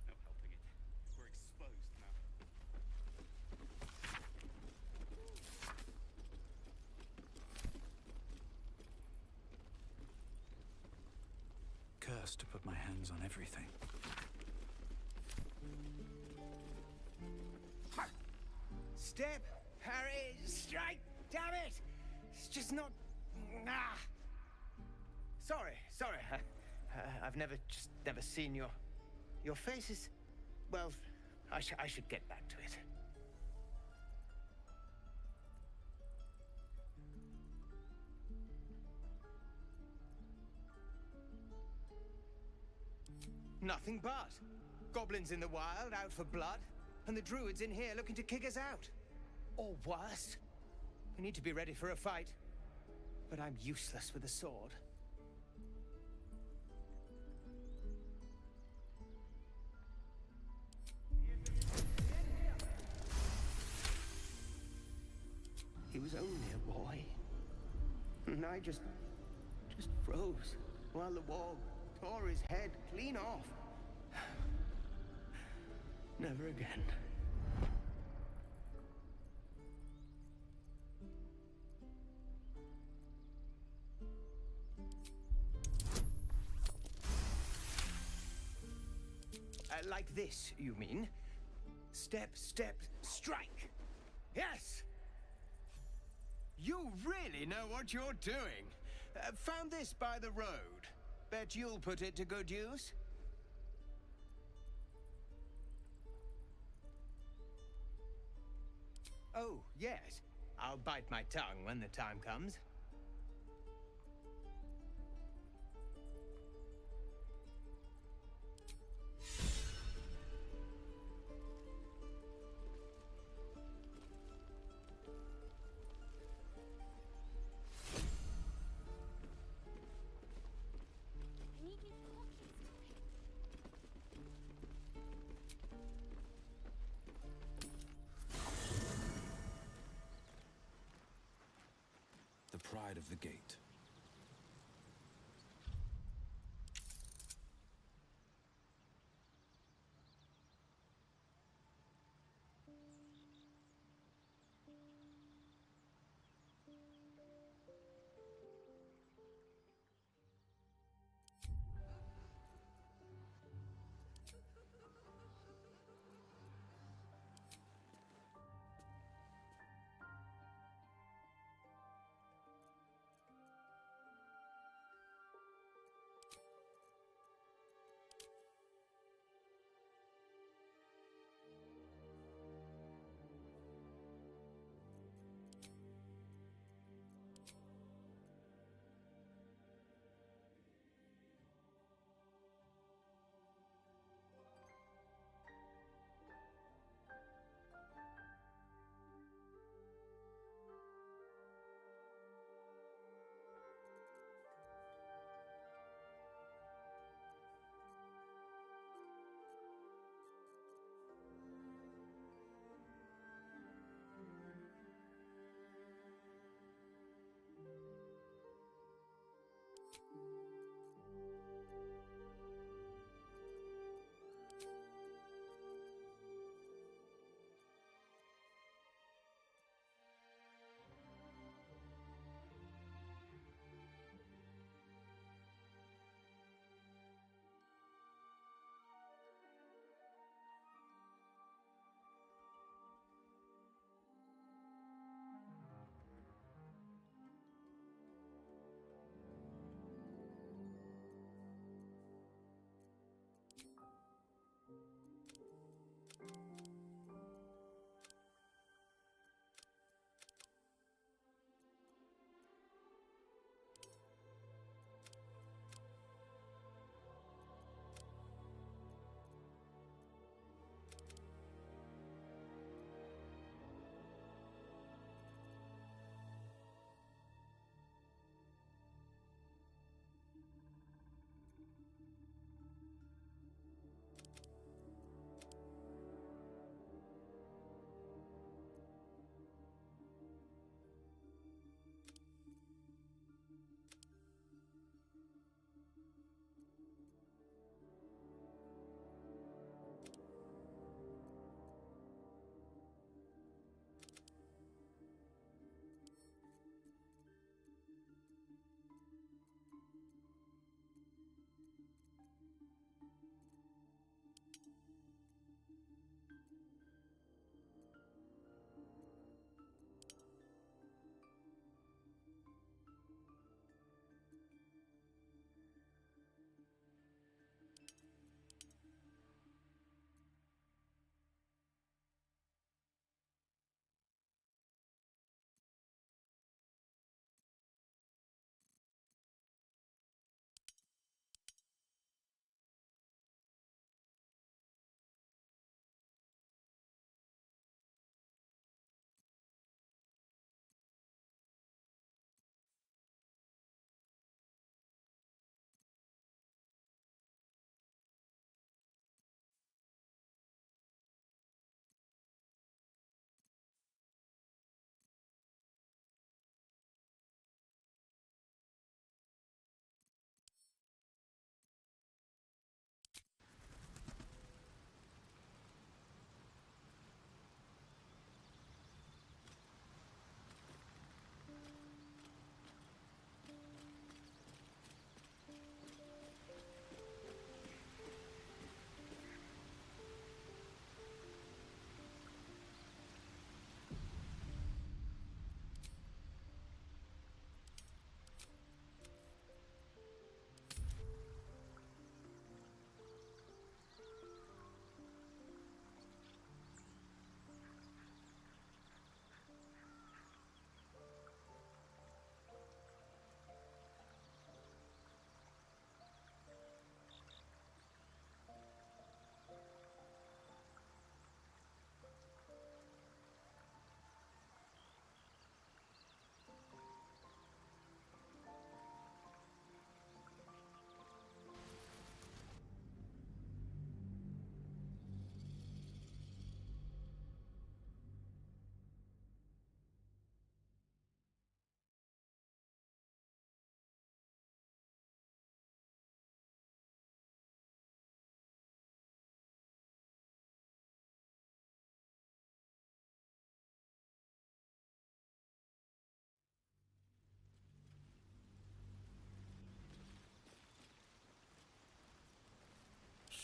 No helping it. We're exposed now. Cursed to put my hands on everything. Step, parry, strike, damn it! It's just not... Ah! Sorry. I've never seen your faces. Well, I should get back to it. Nothing but. Goblins in the wild, out for blood, and the druids in here looking to kick us out. Or worse. We need to be ready for a fight. But I'm useless with a sword. He was only a boy. And I just froze while the wall tore his head clean off. Never again. Like this, you mean? Step, step, strike. Yes! You really know what you're doing. Found this by the road. Bet you'll put it to good use. Oh, yes. I'll bite my tongue when the time comes. The pride of the gate.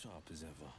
sharp as ever.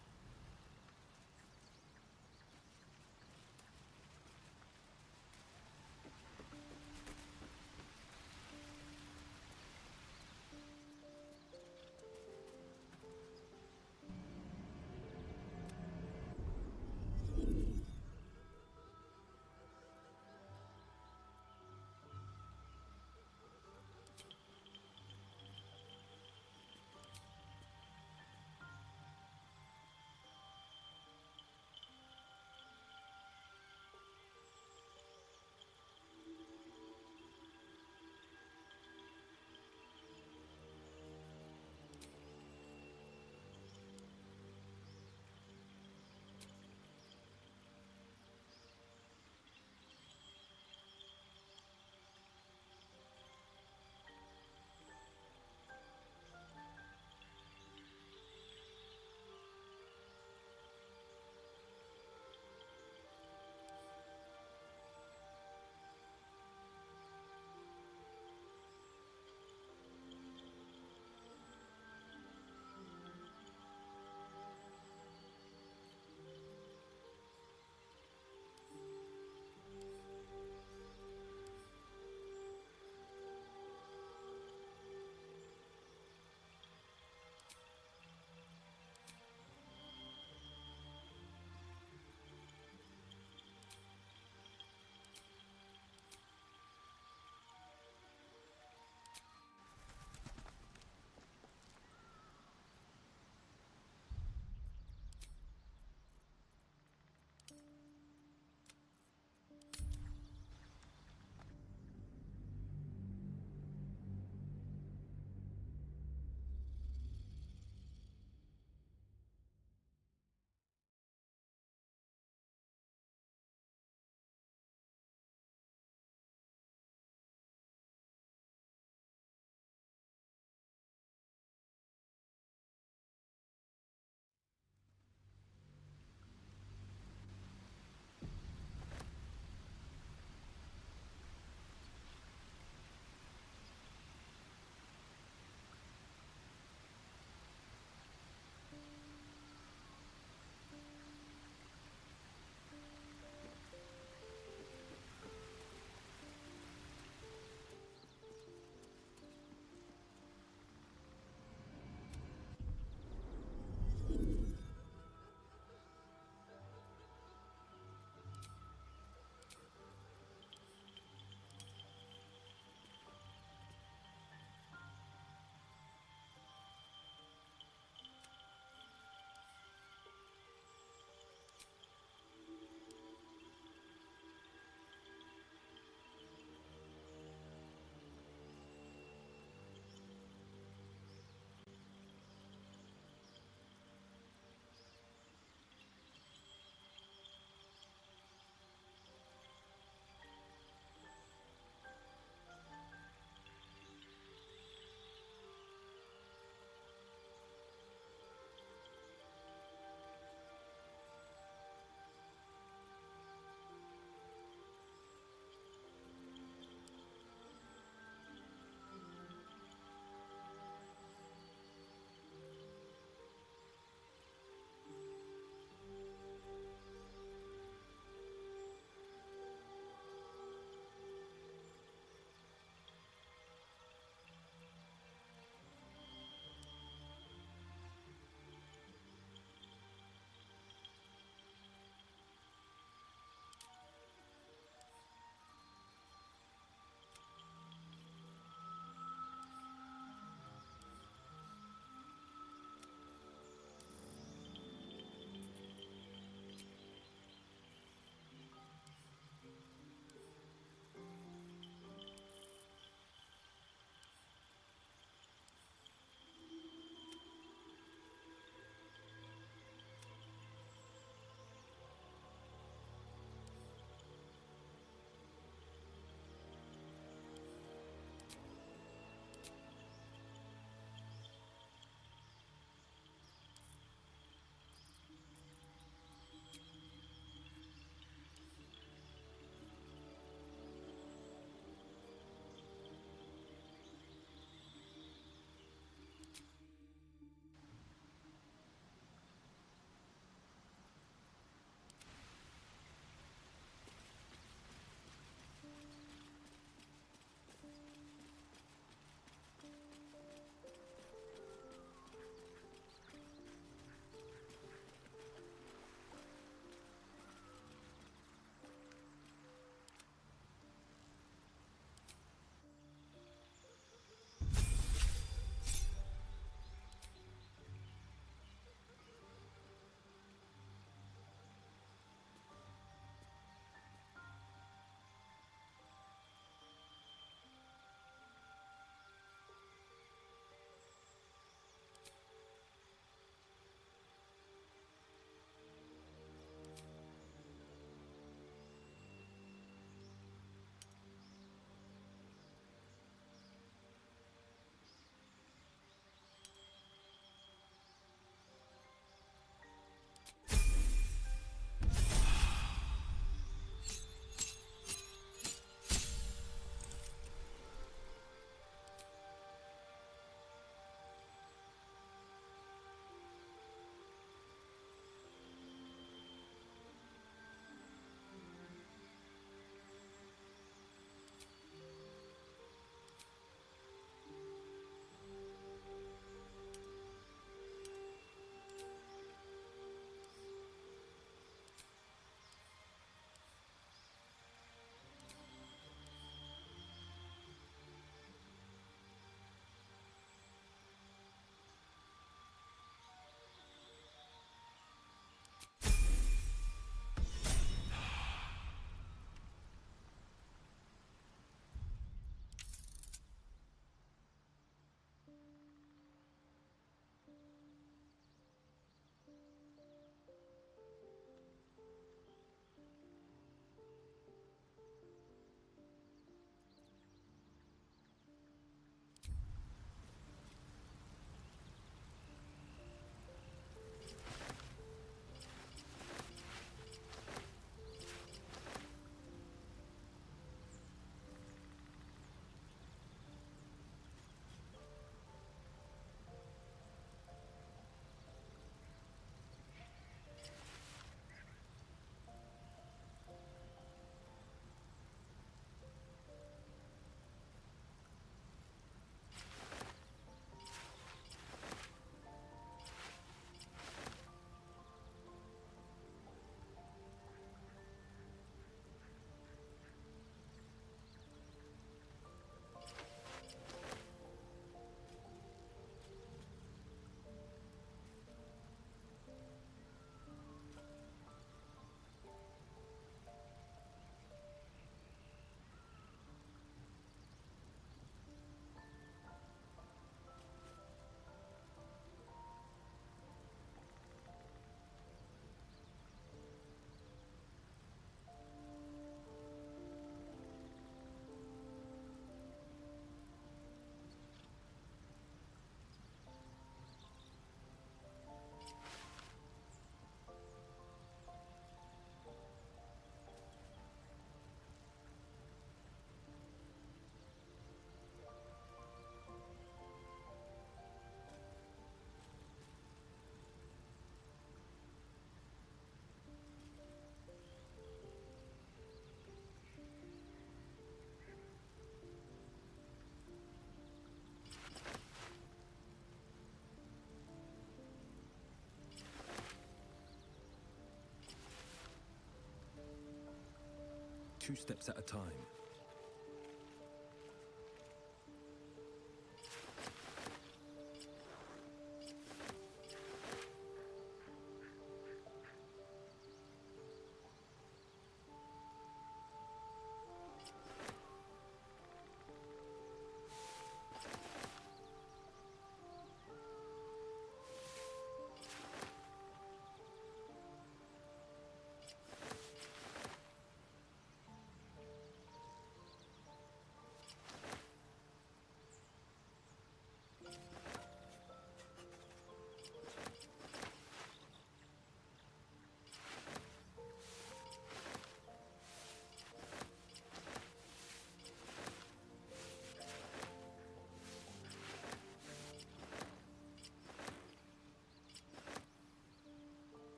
2 steps at a time.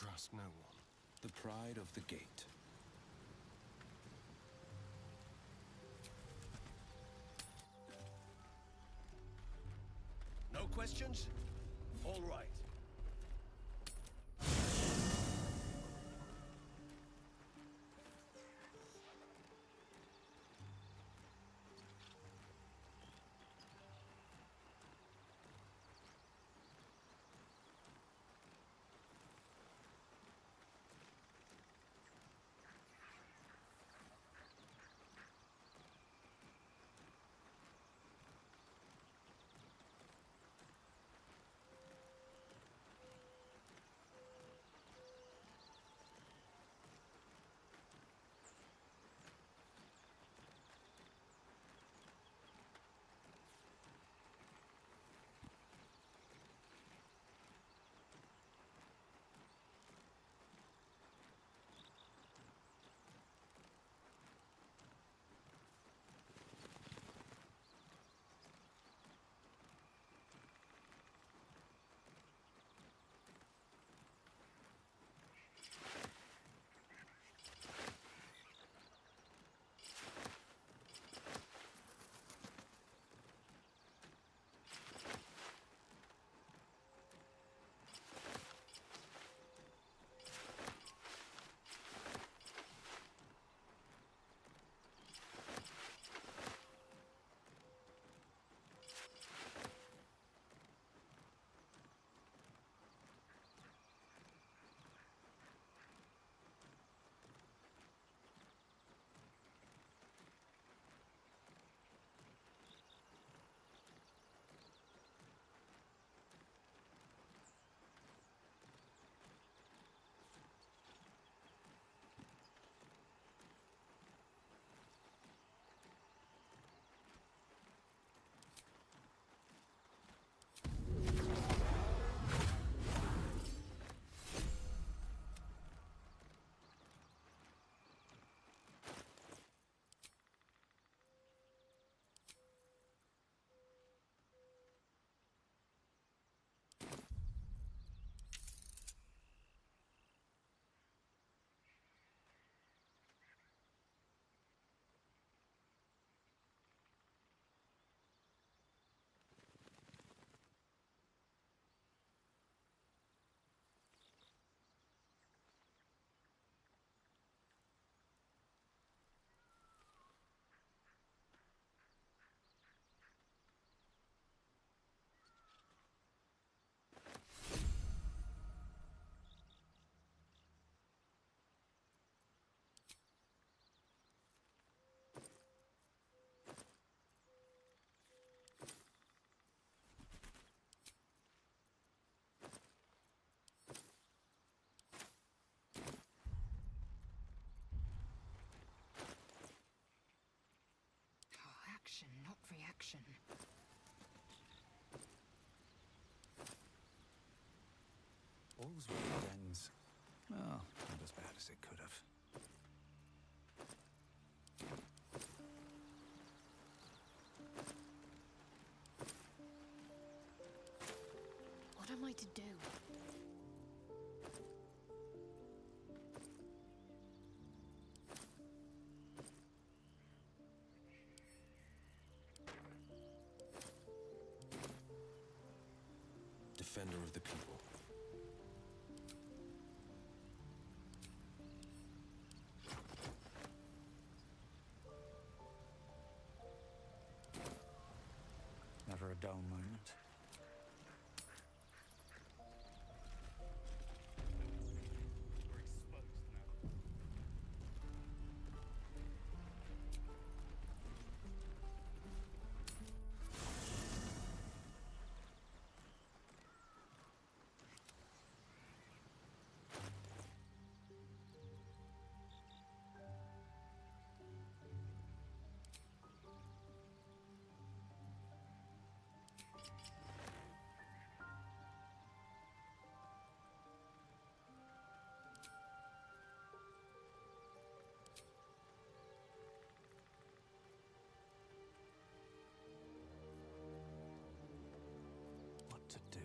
Trust no one. The pride of the gate. No questions? All right. destruction. All's well that ends. Well, not as bad as it could have. What am I to do? Defender of the people. Never a dull moment. What to do?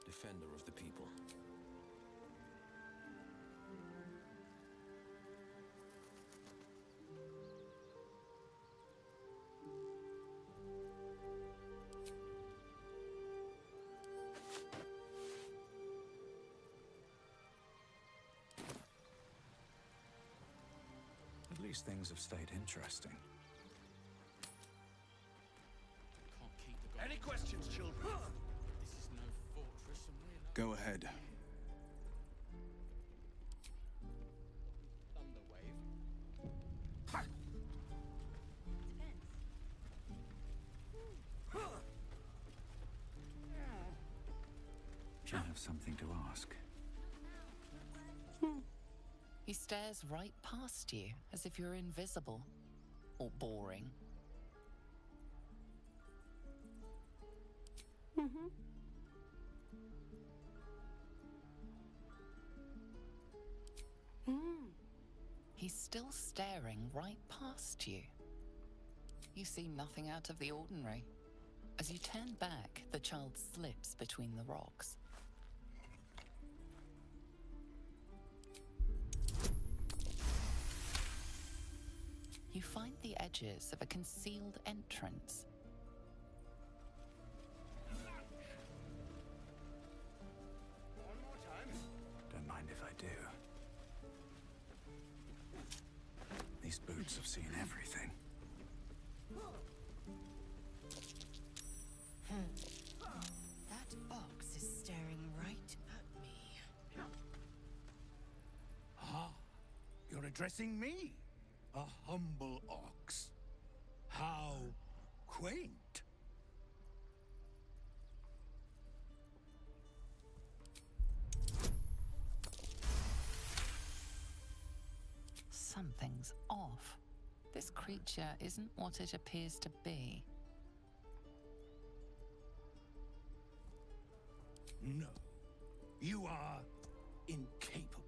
Defender of the people. At least things have stayed interesting. Any questions, children? This is no fortress, and we're no Go ahead. Thunderwave. I have something to ask. He stares right past you, as if you're invisible. Or boring. He's still staring right past you. You see nothing out of the ordinary. As you turn back, the child slips between the rocks. You find the edges of a concealed entrance. One more time. Don't mind if I do. These boots have seen everything. That box is staring right at me. Ah, you're addressing me, a humble ox. How quaint. Something's off. This creature isn't what it appears to be. No, you are incapable.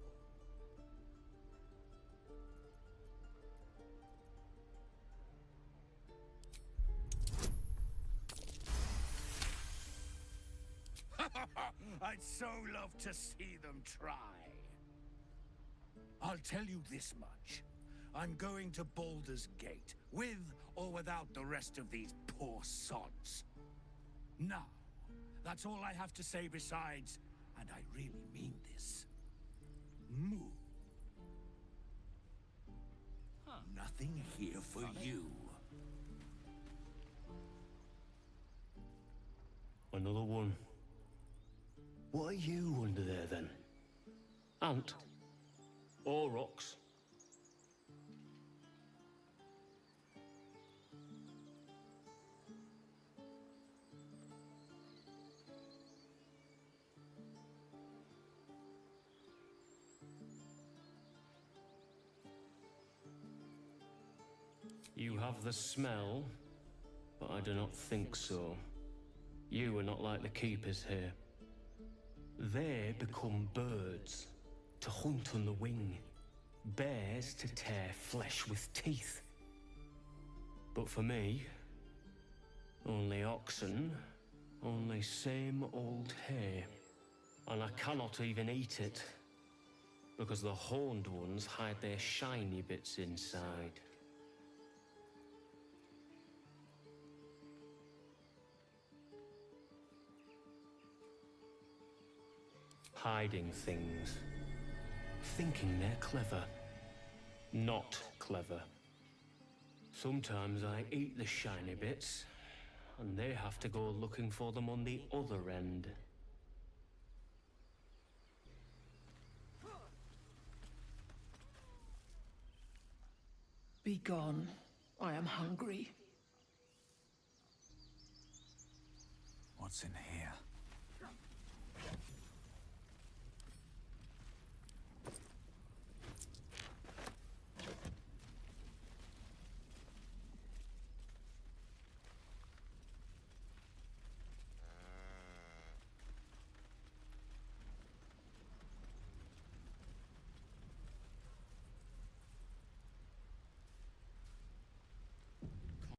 I'd so love to see them try. I'll tell you this much. I'm going to Baldur's Gate, with or without the rest of these poor sods. Now, that's all I have to say besides, and I really mean this. Move. Nothing here for you. Another one. What are you under there, then? Ant? Or rocks? You have the smell, but I do not think so. You are not like the keepers here. They become birds, to hunt on the wing. Bears to tear flesh with teeth. But for me, only oxen, only same old hay. And I cannot even eat it, because the horned ones hide their shiny bits inside. Hiding things. Thinking they're clever. Not clever. Sometimes I eat the shiny bits, and they have to go looking for them on the other end. Be gone. I am hungry. What's in here?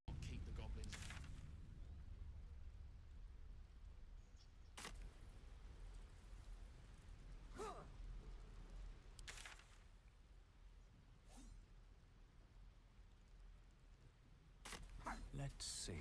Can't keep the goblins. Let's see.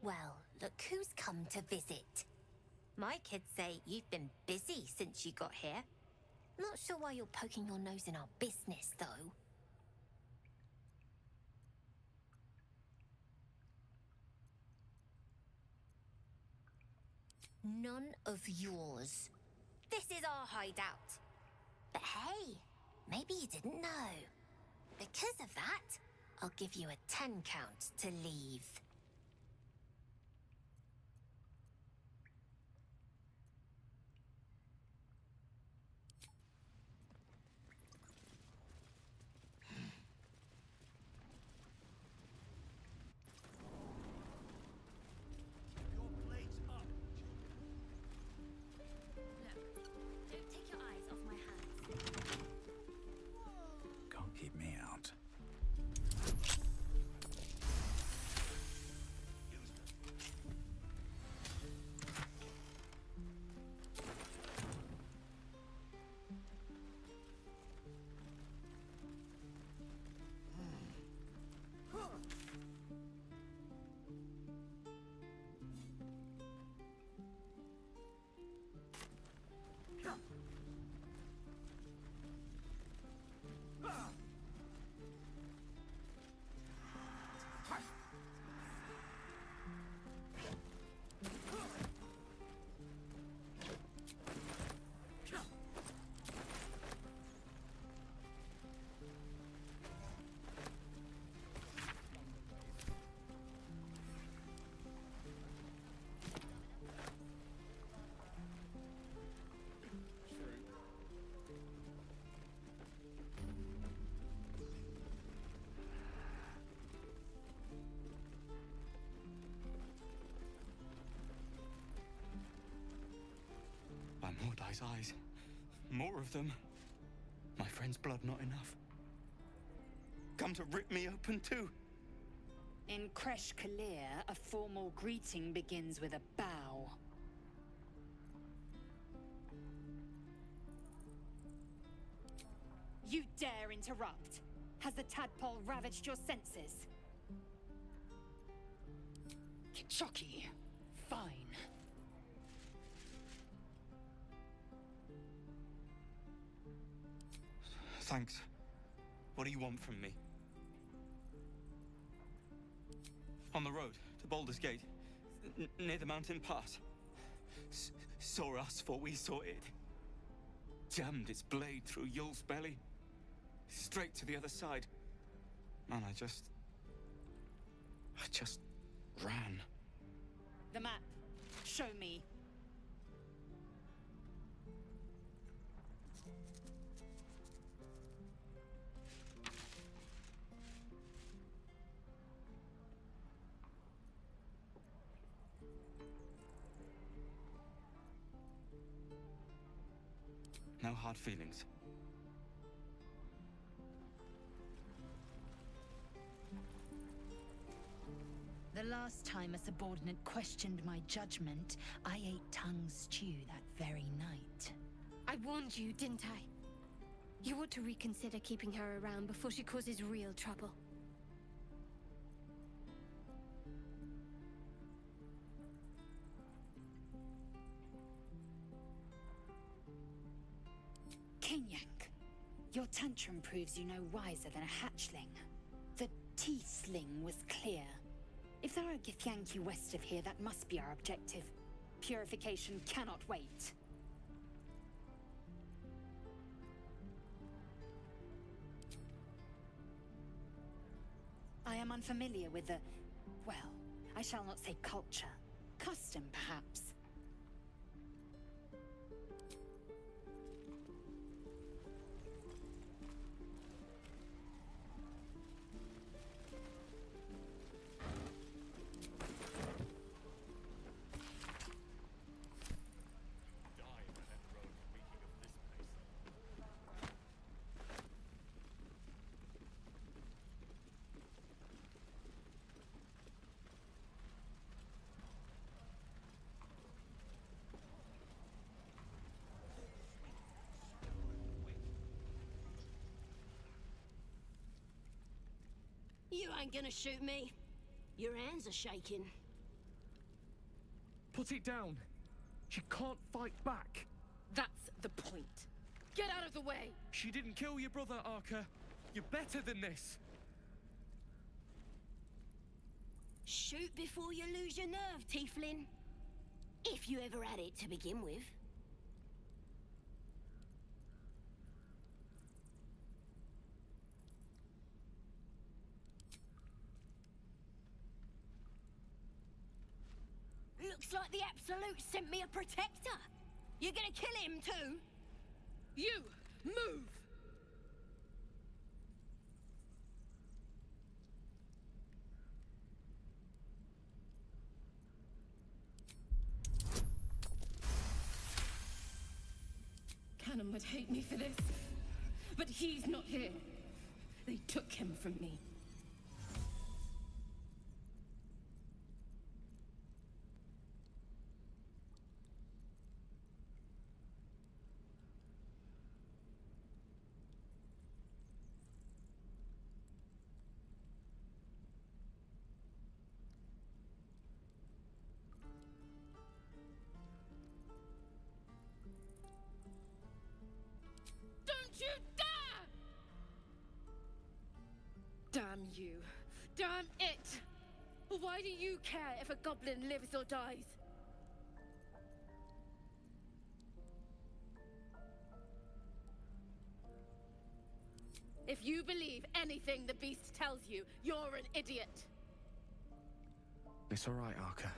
Well, look who's come to visit. My kids say you've been busy since you got here. Not sure why you're poking your nose in our business, though. None of yours. This is our hideout. But hey, maybe you didn't know. Because of that, I'll give you a 10 count to leave. Don't take your eyes off my hands. Can't keep me out. guy's eyes. More of them. My friend's blood not enough. Come to rip me open too. In Kresh Kalir, a formal greeting begins with a bow. You dare interrupt? Has the tadpole ravaged your senses? Kichoki, fine. Thanks. What do you want from me? On the road to Baldur's Gate, near the mountain pass. Saw us before we saw it. Jammed its blade through Yul's belly. Straight to the other side. And I just ran. The map. Show me. No hard feelings. The last time a subordinate questioned my judgment, I ate tongue stew that very night. I warned you, didn't I? You ought to reconsider keeping her around before she causes real trouble. Kinyank, your tantrum proves you no wiser than a hatchling. The tiefling was clear. If there are Githyanki west of here, that must be our objective. Purification cannot wait. I am unfamiliar with the... well, I shall not say culture. Custom, perhaps. You ain't gonna shoot me. Your hands are shaking. Put it down. She can't fight back. That's the point. Get out of the way! She didn't kill your brother, Arka. You're better than this. Shoot before you lose your nerve, Tiefling. If you ever had it to begin with. Looks like the Absolute sent me a protector. You're gonna kill him too? You! Move! Cannon would hate me for this, but he's not here. They took him from me. You dare! Damn you. Damn it! Why do you care if a goblin lives or dies? If you believe anything the beast tells you, you're an idiot. It's all right, Arka.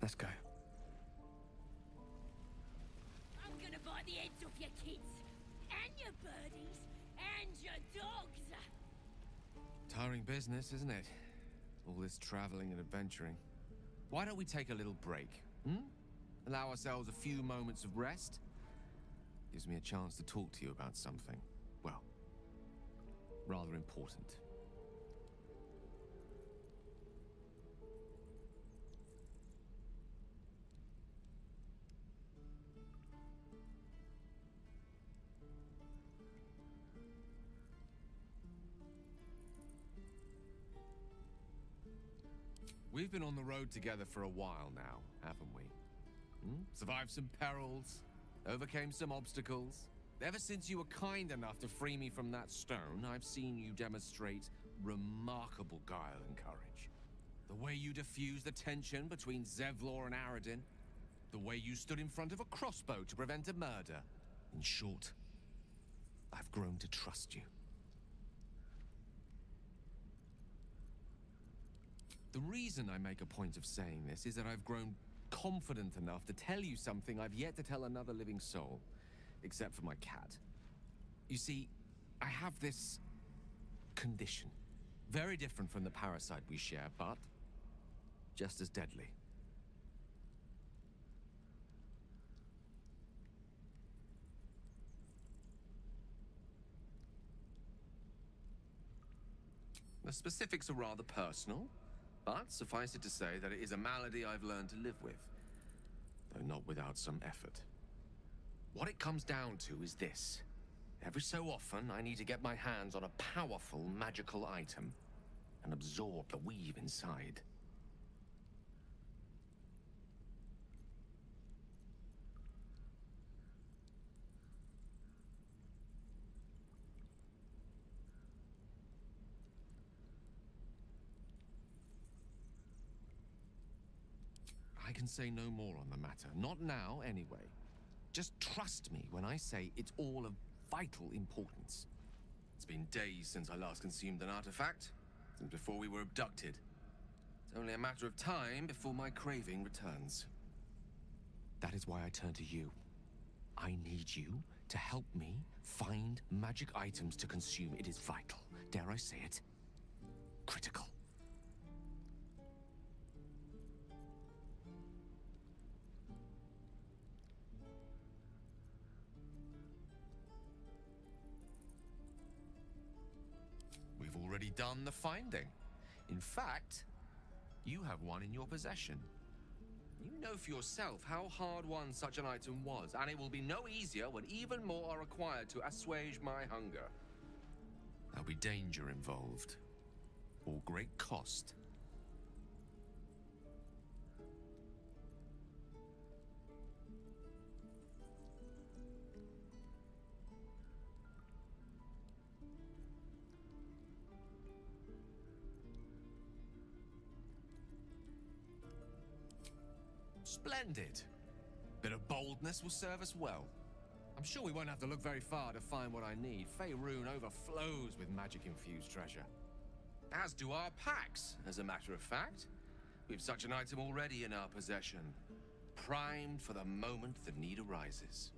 Let's go. I'm gonna bite the heads off your kids. And your birdies, and your dogs! Tiring business, isn't it? All this traveling and adventuring. Why don't we take a little break, hmm? Allow ourselves a few moments of rest? Gives me a chance to talk to you about something, well, rather important. We've been on the road together for a while now, haven't we? Survived some perils, overcame some obstacles. Ever since you were kind enough to free me from that stone, I've seen you demonstrate remarkable guile and courage. The way you diffused the tension between Zevlor and Aradin. The way you stood in front of a crossbow to prevent a murder. In short, I've grown to trust you. The reason I make a point of saying this is that I've grown confident enough to tell you something I've yet to tell another living soul, except for my cat. You see, I have this condition. Very different from the parasite we share, but just as deadly. The specifics are rather personal, but suffice it to say that it is a malady I've learned to live with, though not without some effort. What it comes down to is this. Every so often, I need to get my hands on a powerful magical item and absorb the weave inside. I can say no more on the matter. Not now, anyway. Just trust me when I say it's all of vital importance. It's been days since I last consumed an artifact, since before we were abducted. It's only a matter of time before my craving returns. That is why I turn to you. I need you to help me find magic items to consume. It is vital. Dare I say it? Critical. We've already done the finding. In fact, you have one in your possession. You know for yourself how hard-won such an item was, and it will be no easier when even more are required to assuage my hunger. There'll be danger involved, or great cost. Splendid. Bit of boldness will serve us well. I'm sure we won't have to look very far to find what I need. Faerun overflows with magic-infused treasure. As do our packs, as a matter of fact. We've such an item already in our possession. Primed for the moment the need arises.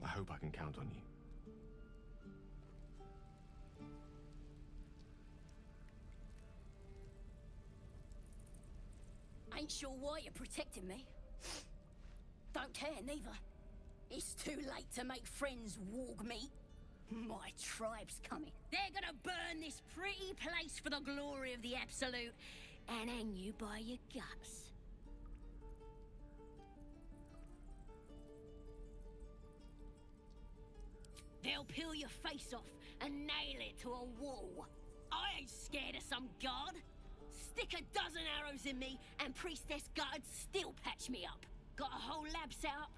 I hope I can count on you. Ain't sure why you're protecting me. Don't care, neither. It's too late to make friends, warg meat. My tribe's coming. They're gonna burn this pretty place for the glory of the Absolute and hang you by your guts. They'll peel your face off and nail it to a wall. I ain't scared of some god. Stick a dozen arrows in me, and Priestess Gutt'd still patch me up. Got a whole lab set up.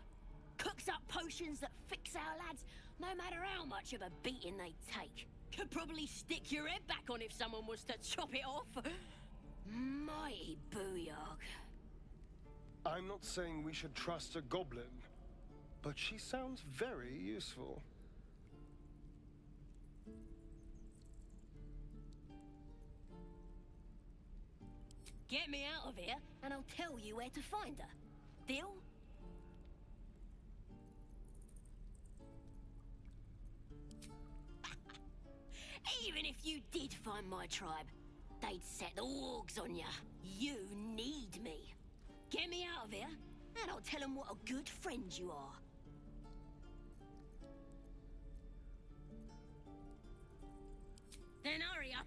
Cooks up potions that fix our lads, no matter how much of a beating they take. Could probably stick your head back on if someone was to chop it off. Mighty booyog. I'm not saying we should trust a goblin, but she sounds very useful. Get me out of here, and I'll tell you where to find her. Deal? Even if you did find my tribe, they'd set the wargs on you. You need me. Get me out of here, and I'll tell them what a good friend you are.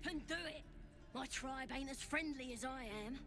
and do it. My tribe ain't as friendly as I am.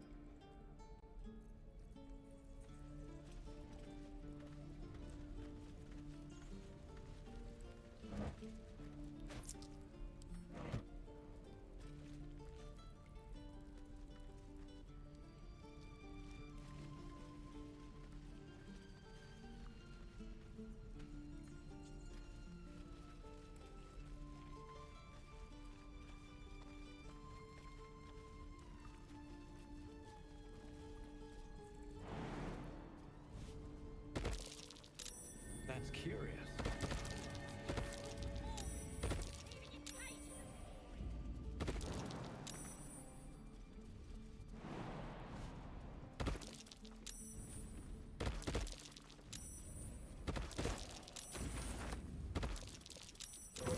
That's curious.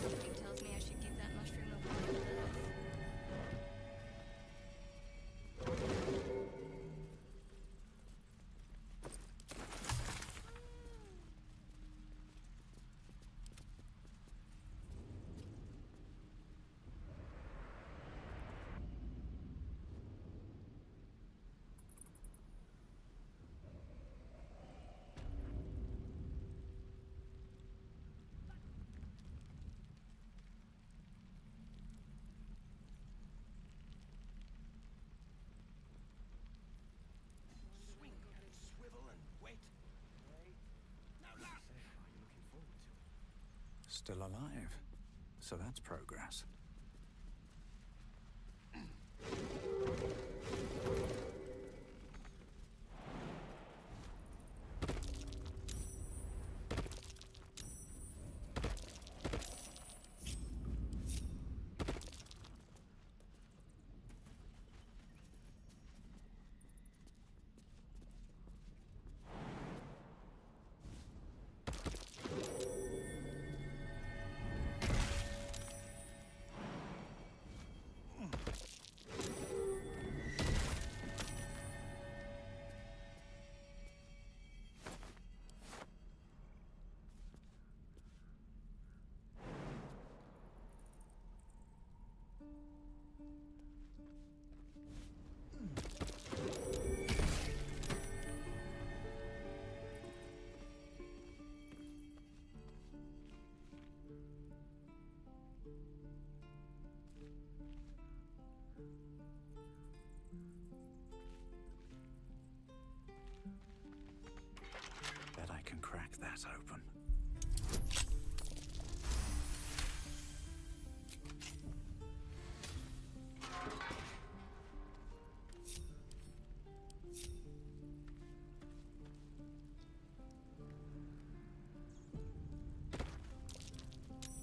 Something tells me I should give that mushroom a wide berth. Swing and swivel and wait. Still alive. So that's progress. Bet I can crack that open.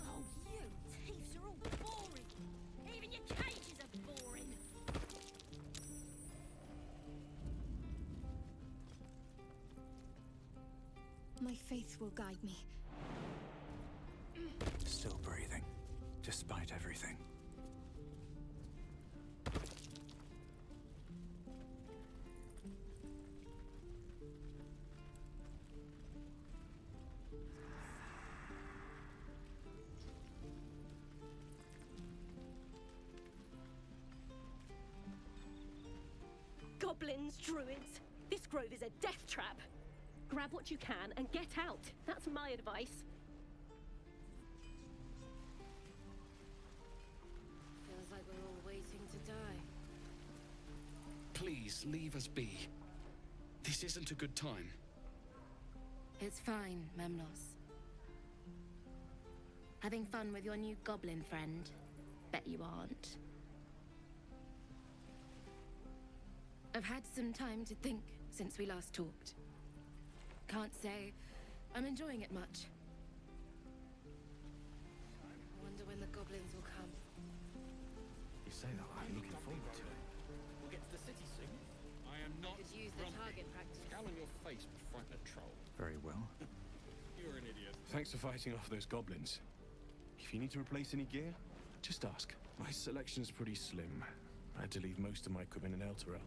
Oh, you thieves are all boring. Even your cages are boring. My faith will guide me. Still breathing, despite everything. Goblins, druids. This grove is a death trap. Grab what you can and get out. That's my advice. Feels like we're all waiting to die. Please, leave us be. This isn't a good time. It's fine, Memnos. Having fun with your new goblin friend? Bet you aren't. I've had some time to think since we last talked. Can't say I'm enjoying it much. I wonder when the goblins will come. You say that, I'm looking forward to it. We'll get to the city soon. I am not Could use the target practice. Scowl on your face would frighten a troll. Very well. You're an idiot. Thanks for fighting off those goblins. If you need to replace any gear, just ask. My selection's pretty slim. I had to leave most of my equipment in Elturel.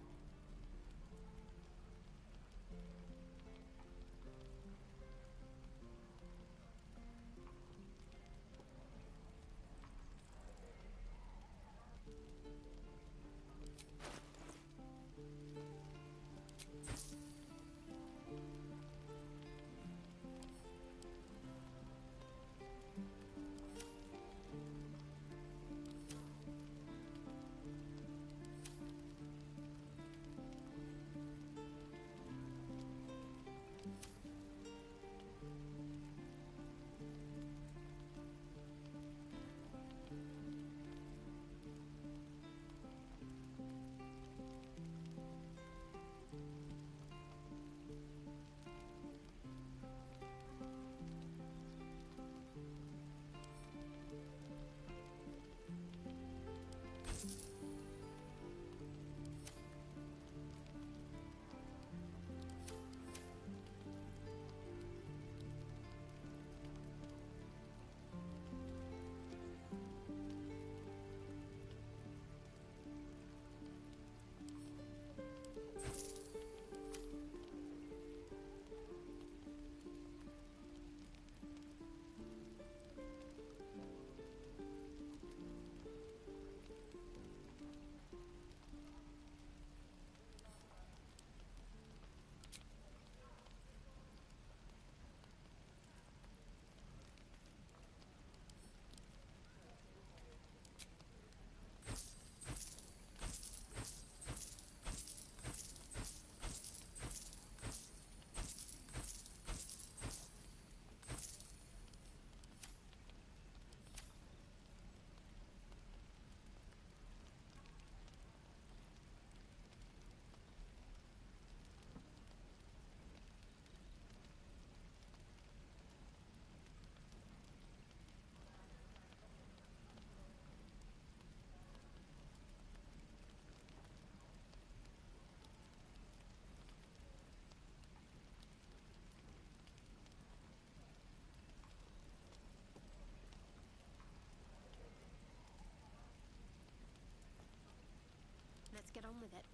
Let's get on with it.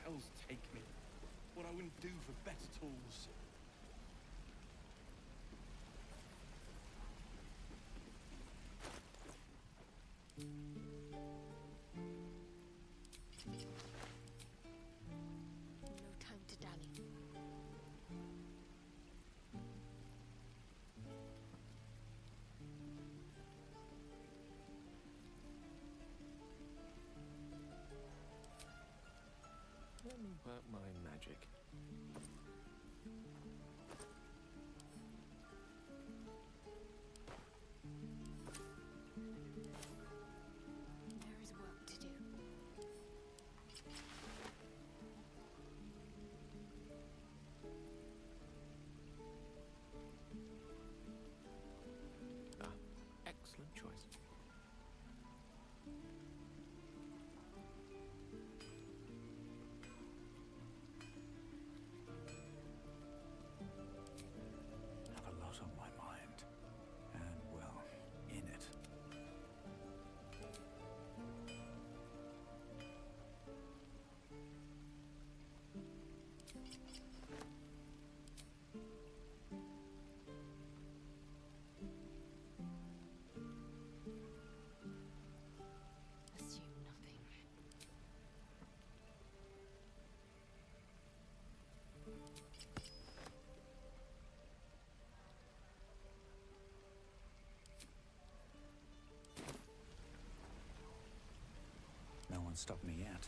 Hells take me. What I wouldn't do for better tools. No time to dally. Let me work my magic. There is work to do. Ah, excellent choice. can't stop me yet.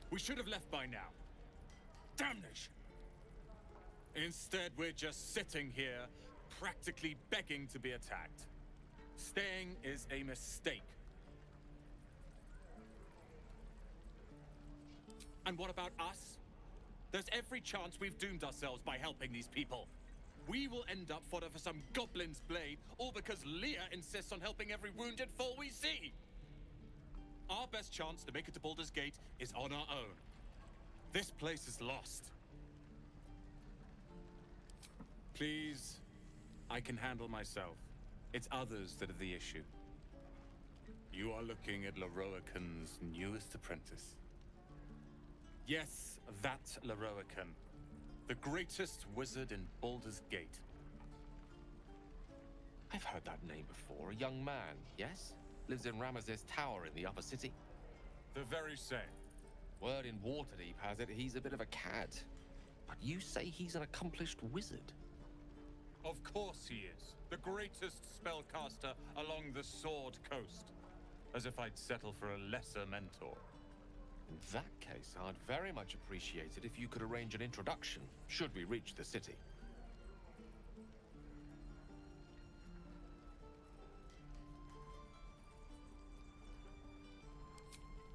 We should have left by now. Damnation! Instead, we're just sitting here, practically begging to be attacked. Staying is a mistake. And what about us? There's every chance we've doomed ourselves by helping these people. We will end up fodder for some goblin's blade, all because Leah insists on helping every wounded foe we see. Our best chance to make it to Baldur's Gate is on our own. This place is lost. Please, I can handle myself. It's others that are the issue. You are looking at Leroican's newest apprentice. Yes, that Leroican. The greatest wizard in Baldur's Gate. I've heard that name before. A young man, yes? Lives in Ramaz's tower in the upper city. The very same. Word in Waterdeep has it he's a bit of a cad. But you say he's an accomplished wizard. Of course he is. The greatest spellcaster along the Sword Coast. As if I'd settle for a lesser mentor. In that case, I'd very much appreciate it if you could arrange an introduction, should we reach the city.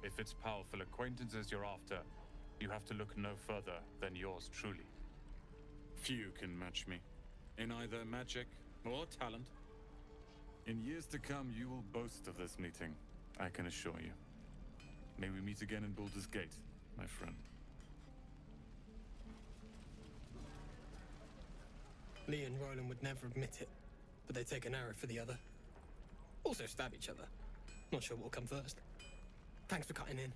If it's powerful acquaintances you're after, you have to look no further than yours truly. Few can match me, in either magic or talent. In years to come, you will boast of this meeting, I can assure you. May we meet again in Baldur's Gate, my friend. Lee and Roland would never admit it, but they take an arrow for the other. Also stab each other. Not sure what will come first. Thanks for cutting in.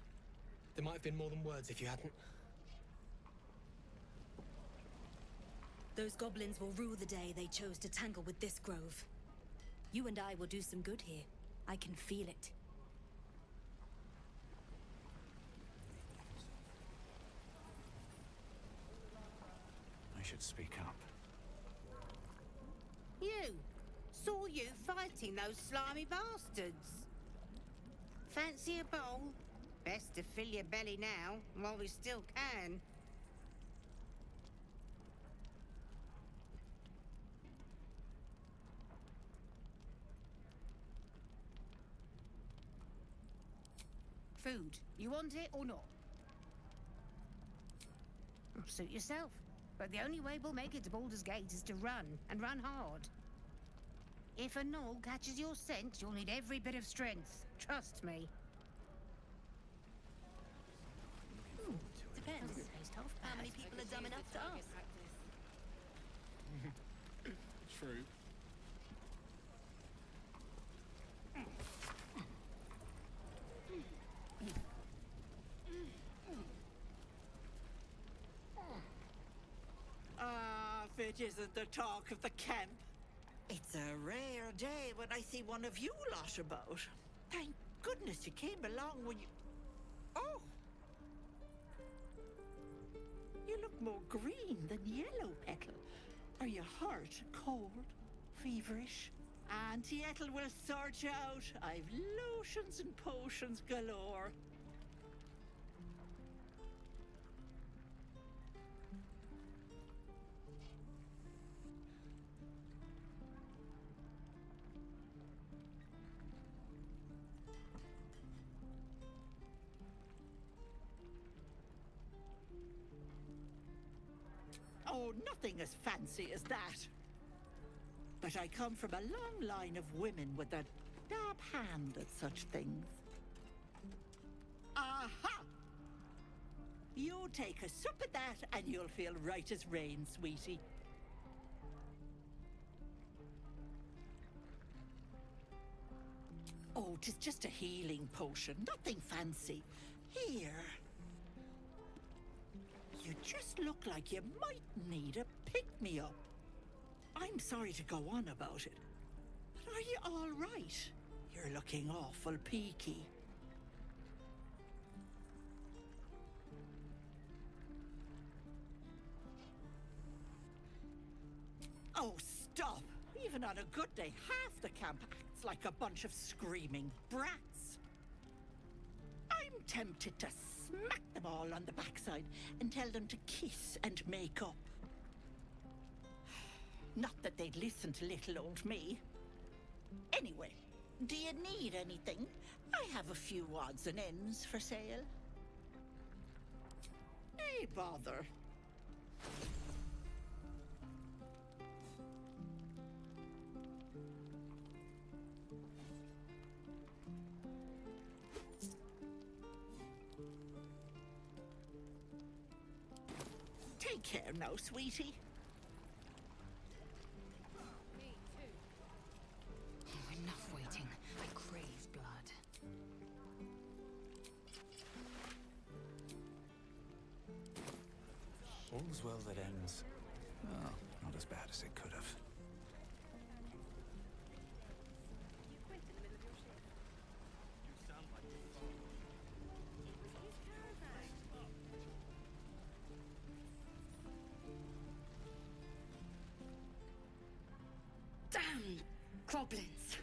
There might have been more than words if you hadn't. Those goblins will rue the day they chose to tangle with this grove. You and I will do some good here. I can feel it. I should speak up. You! Saw you fighting those slimy bastards. Fancy a bowl? Best to fill your belly now, while we still can. Food. You want it or not? Suit yourself. But the only way we'll make it to Baldur's Gate is to run, and run hard. If a gnoll catches your scent, you'll need every bit of strength. Trust me. Depends. How many people are dumb enough to ask? True. If it isn't the talk of the camp. It's a rare day when I see one of you lot about. Thank goodness you came along when you... Oh! You look more green than yellow, Petal. Are you hurt, cold, feverish? Auntie Ethel will sort you out. I've lotions and potions galore. Oh, nothing as fancy as that. But I come from a long line of women with a dab hand at such things. Aha! You take a sup at that and you'll feel right as rain, sweetie. Oh, 'tis just a healing potion, nothing fancy. Here. You just look like you might need a pick-me-up. I'm sorry to go on about it, but are you all right? You're looking awful peaky. Even on a good day, half the camp acts like a bunch of screaming brats. I'm tempted to smack them all on the backside and tell them to kiss and make up. Not that they'd listen to little old me. Anyway, do you need anything? I have a few odds and ends for sale. Nay, bother. Take care now, sweetie. Oh, enough waiting. I crave blood. All's well that ends. Well, not as bad as it could have. Damn goblins!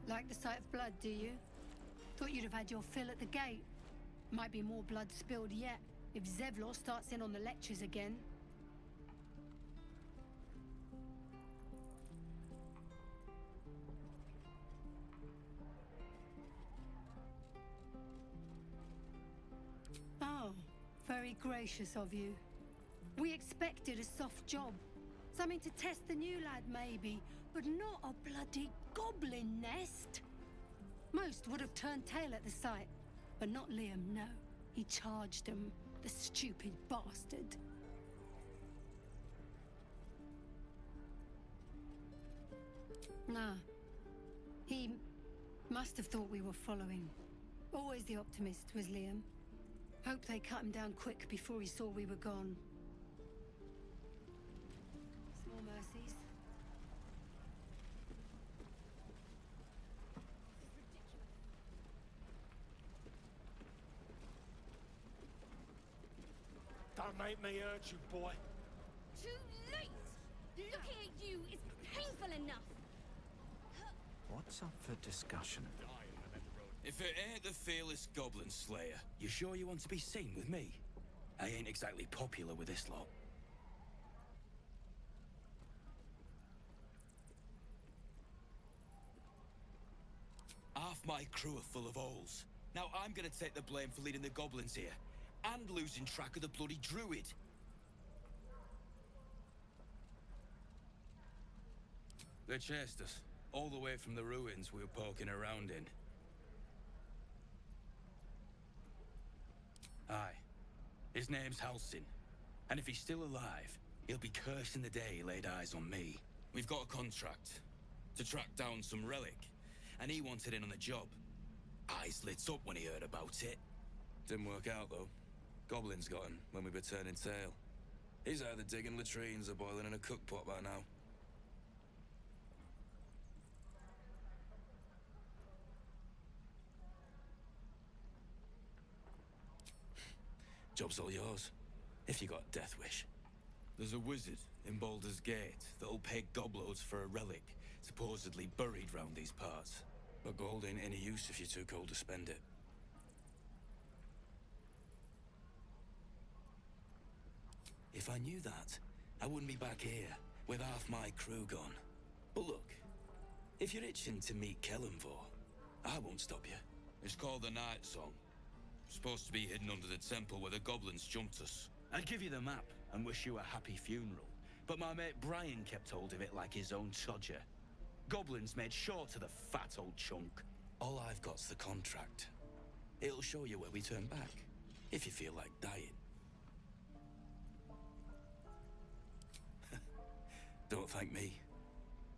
Like the sight of blood, do you? Thought you'd have had your fill at the gate. Might be more blood spilled yet, if Zevlor starts in on the lectures again. Oh, very gracious of you. We expected a soft job. Something to test the new lad, maybe, but not a bloody goblin nest. Most would have turned tail at the sight, but not Liam, no. He charged them, the stupid bastard. Nah. He must have thought we were following. Always the optimist was Liam. Hope they cut him down quick before he saw we were gone. Small mercies. Don't make me hurt you, boy. Too late! Looking at you is painful enough! What's up for discussion? If it ain't the fearless Goblin Slayer, you sure you want to be seen with me? I ain't exactly popular with this lot. Half my crew are full of holes. Now I'm gonna take the blame for leading the goblins here, and losing track of the bloody druid. They chased us, all the way from the ruins we were poking around in. Aye. His name's Halsin. And if he's still alive, he'll be cursing the day he laid eyes on me. We've got a contract to track down some relic, and he wanted in on the job. Eyes lit up when he heard about it. Didn't work out, though. Goblins got him when we were turning tail. He's either digging latrines or boiling in a cookpot by now. Job's all yours, if you got a death wish. There's a wizard in Baldur's Gate that'll pay gobloads for a relic, supposedly buried round these parts. But gold ain't any use if you're too cold to spend it. If I knew that, I wouldn't be back here, with half my crew gone. But look, if you're itching to meet Kellenvor, I won't stop you. It's called the Night Song. Supposed to be hidden under the temple where the goblins jumped us. I'd give you the map and wish you a happy funeral, but my mate Brian kept hold of it like his own Todger. Goblins made sure to the fat old chunk. All I've got's the contract. It'll show you where we turn back, if you feel like dying. Don't thank me.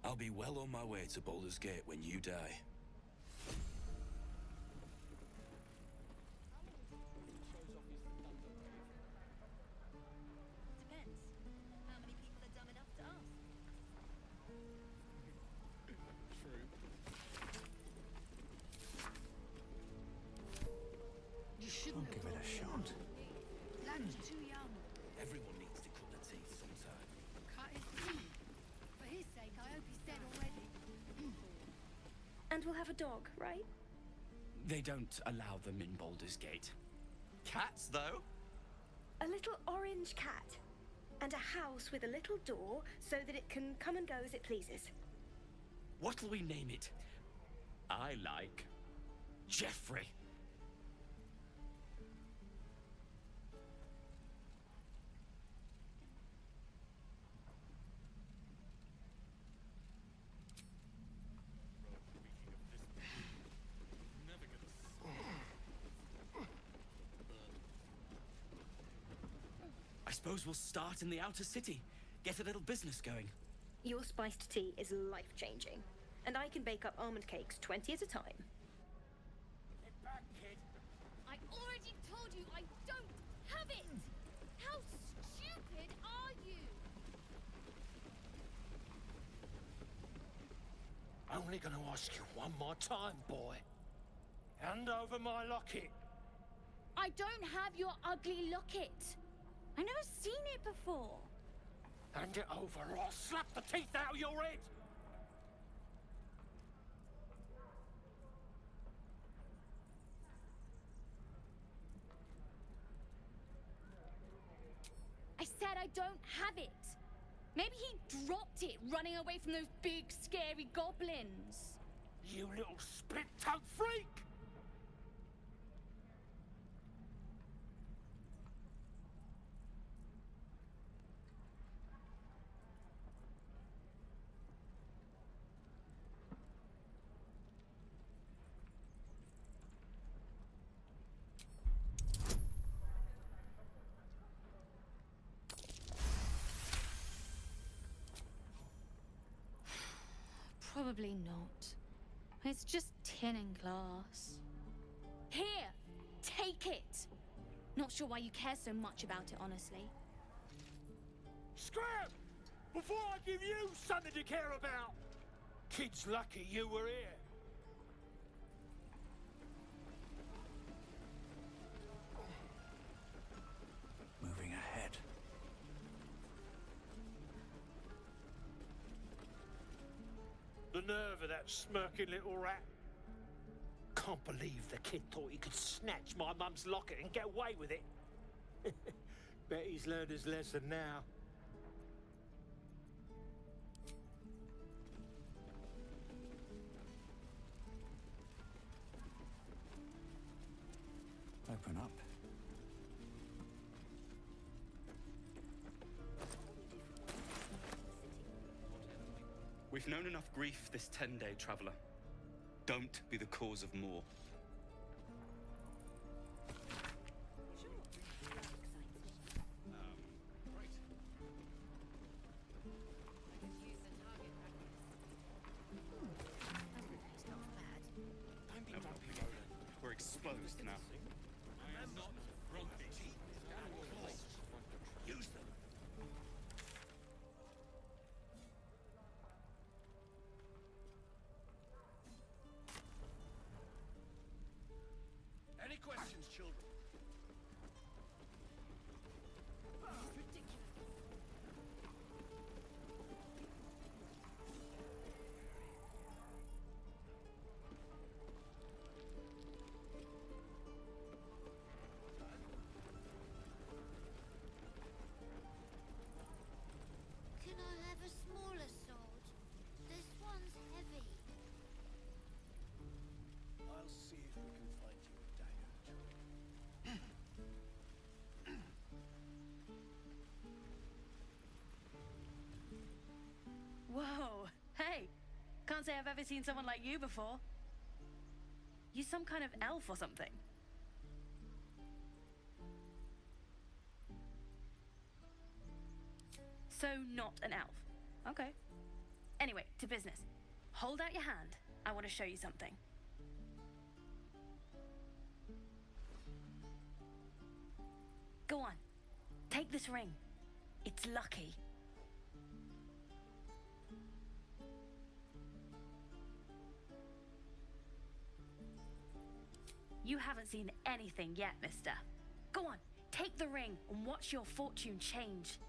I'll be well on my way to Baldur's Gate when you die. You shouldn't have And we'll have a dog, right? They don't allow them in Baldur's Gate. Cats, though? A little orange cat. And a house with a little door so that it can come and go as it pleases. What'll we name it? I like Jeffrey. I suppose we'll start in the outer city. Get a little business going. Your spiced tea is life-changing. And I can bake up almond cakes 20 at a time. Get back, kid. I already told you I don't have it! How stupid are you? Only gonna ask you one more time, boy. Hand over my locket. I don't have your ugly locket. I've never seen it before. Hand it over or I'll slap the teeth out of your head! I said I don't have it. Maybe he dropped it running away from those big, scary goblins. You little split-tongued freak! Probably not. It's just tin and glass. Here! Take it! Not sure why you care so much about it, honestly. Scram! Before I give you something to care about! Kid's lucky you were here. Moving ahead. The nerve of that smirking little rat. Can't believe the kid thought he could snatch my mum's locket and get away with it. Bet he's learned his lesson now. Open up. We've known enough grief this 10-day traveler. Don't be the cause of more. We're exposed now. I am not grumpy. Use them. Any questions, children? Can I have a smaller sword? This one's heavy. I'll see if we can find you a dagger. Whoa! Hey! Can't say I've ever seen someone like you before. You some kind of elf or something? So not an elf. Okay. Anyway, to business. Hold out your hand. I want to show you something. Go on. Take this ring. It's lucky. You haven't seen anything yet, mister. Go on, take the ring and watch your fortune change.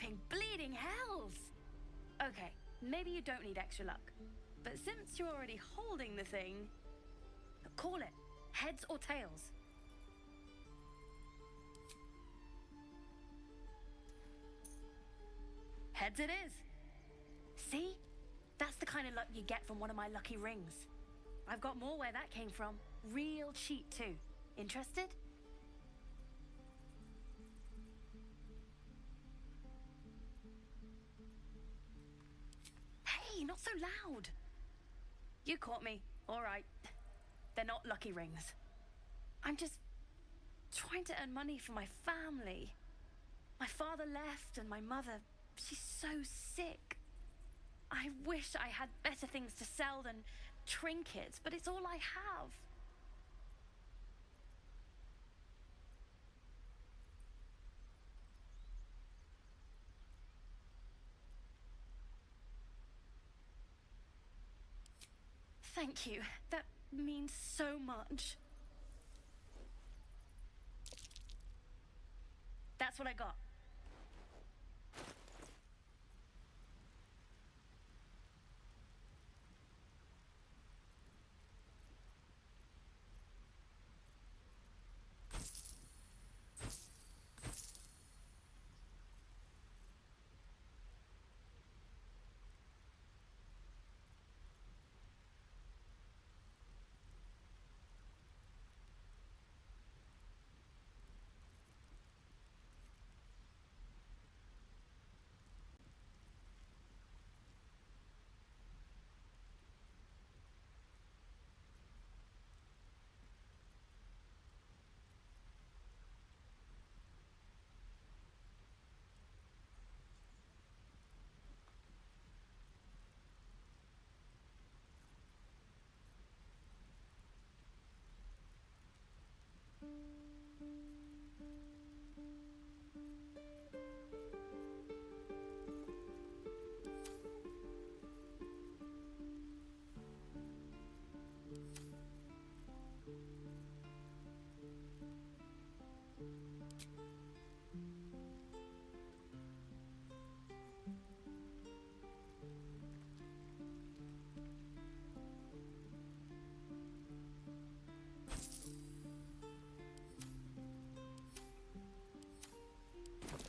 Flipping bleeding hells! Okay, maybe you don't need extra luck. But since you're already holding the thing, call it. Heads or tails? Heads it is. See? That's the kind of luck you get from one of my lucky rings. I've got more where that came from. Real cheap too. Interested? Hey, not so loud. You caught me. All right. They're not lucky rings. I'm just trying to earn money for my family. My father left and my mother, she's so sick. I wish I had better things to sell than trinkets, but it's all I have. Thank you. That means so much. That's what I got.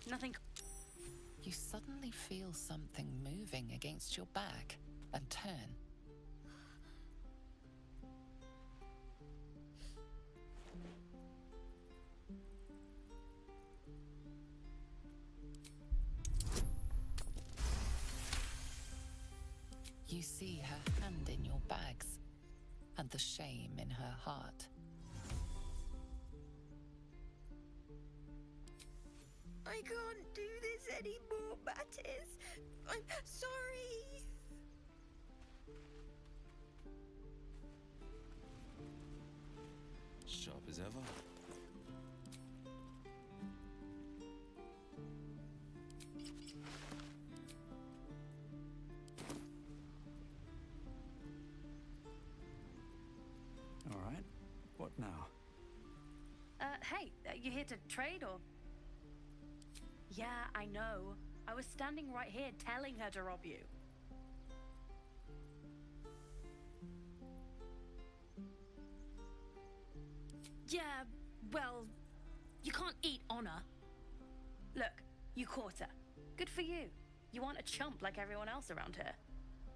Nothing. You suddenly feel something moving against your back and turn. You see her hand in your bags and the shame in her heart. I can't do this anymore, Mattis. I'm sorry. Sharp as ever. All right. What now? Hey, you here to trade or? Yeah, I know. I was standing right here telling her to rob you. Yeah, well, you can't eat honor. Look, you caught her. Good for you. You aren't a chump like everyone else around here.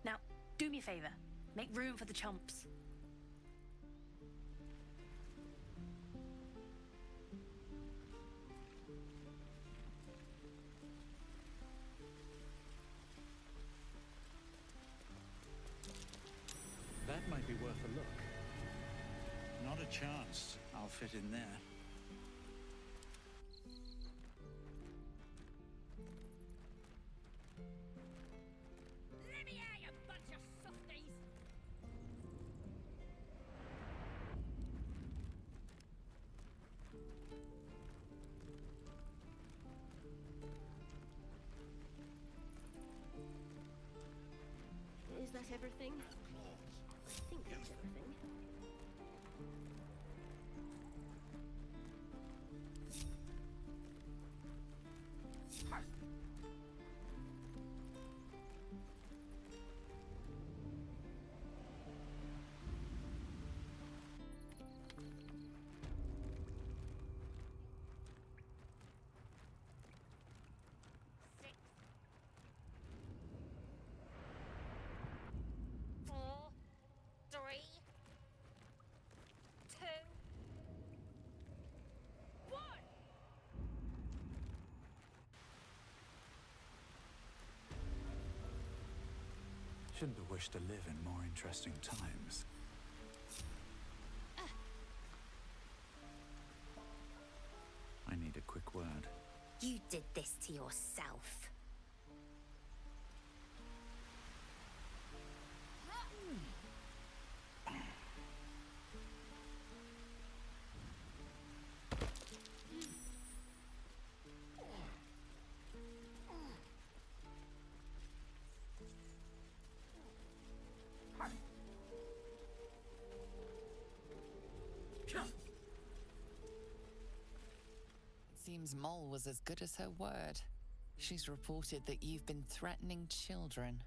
Now, do me a favor. Make room for the chumps. That might be worth a look. Not a chance I'll fit in there. Let me out, you bunch of softies! Is that everything? I think that's everything. Shouldn't have wished to live in more interesting times. I need a quick word. You did this to yourself. Seems Mole was as good as her word. She's reported that you've been threatening children.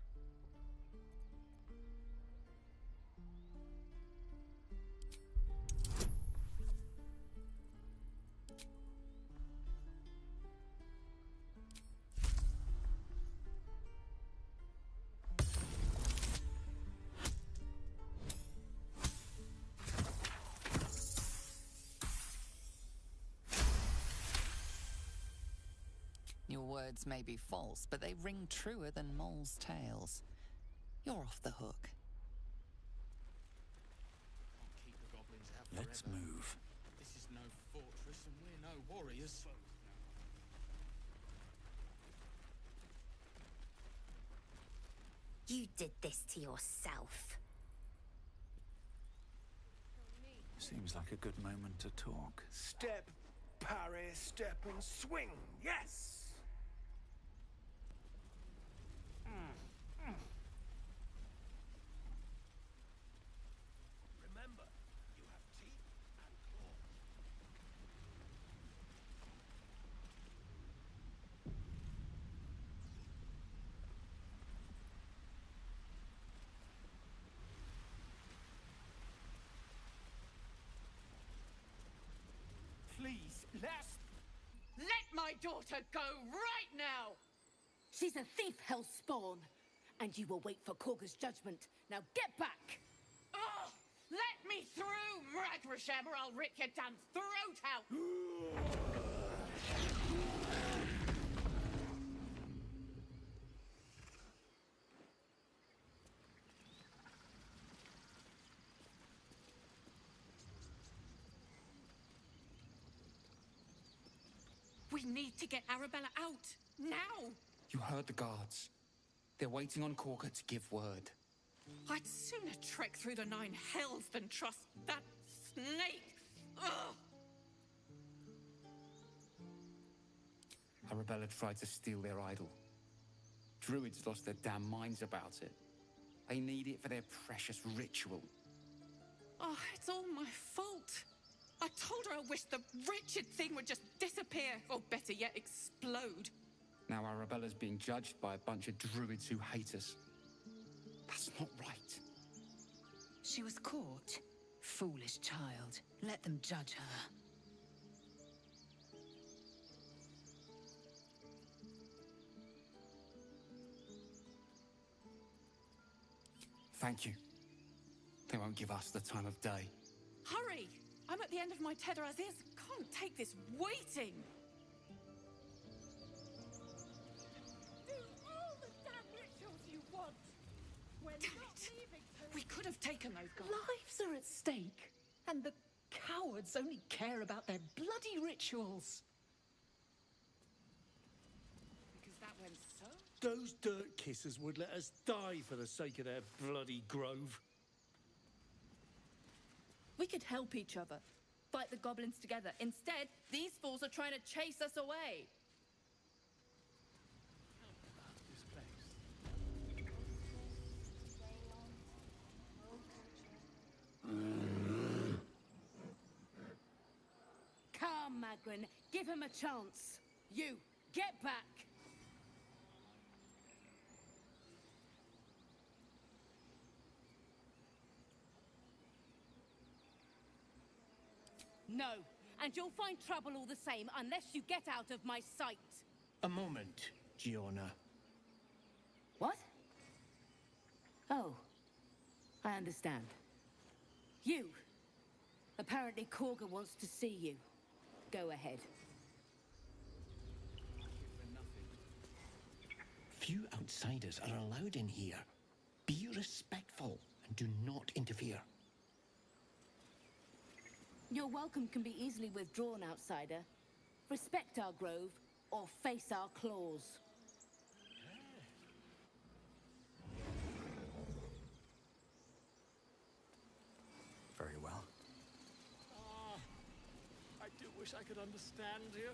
Your words may be false, but they ring truer than Mole's tales. You're off the hook. Keep the goblins out forever. Let's move. This is no fortress and we're no warriors. You did this to yourself. Seems like a good moment to talk. Step, parry, step and swing. Yes! Remember, you have teeth and claws. Please, let my daughter go right now! She's a thief, Hellspawn. And you will wait for Korga's judgment. Now get back! Oh, let me through, Ragrasham, or I'll rip your damn throat out! We need to get Arabella out, now! You heard the guards. They're waiting on Korga to give word. I'd sooner trek through the 9 hells than trust that snake! Ugh! Arabella tried to steal their idol. Druids lost their damn minds about it. They need it for their precious ritual. Oh, it's all my fault. I told her I wished the wretched thing would just disappear, or better yet, explode. Now Arabella's being judged by a bunch of druids who hate us. That's not right. She was caught. Foolish child. Let them judge her. Thank you. They won't give us the time of day. Hurry! I'm at the end of my tether as is. Can't take this waiting. Do all the damn rituals you want. We're not leaving. We could have taken those guys. Lives are at stake, and the cowards only care about their bloody rituals. Because that went so. Those dirt kissers would let us die for the sake of their bloody grove. We could help each other. Fight the goblins together. Instead, these fools are trying to chase us away. Come, Magrin. Give him a chance. You, get back. No, and you'll find trouble all the same unless you get out of my sight. A moment, Giona. What? Oh, I understand. You. Apparently Korga wants to see you. Go ahead. Few outsiders are allowed in here. Be Be respectful and do not interfere. Your welcome can be easily withdrawn, outsider. Respect our grove, or face our claws. Very well. I do wish I could understand you.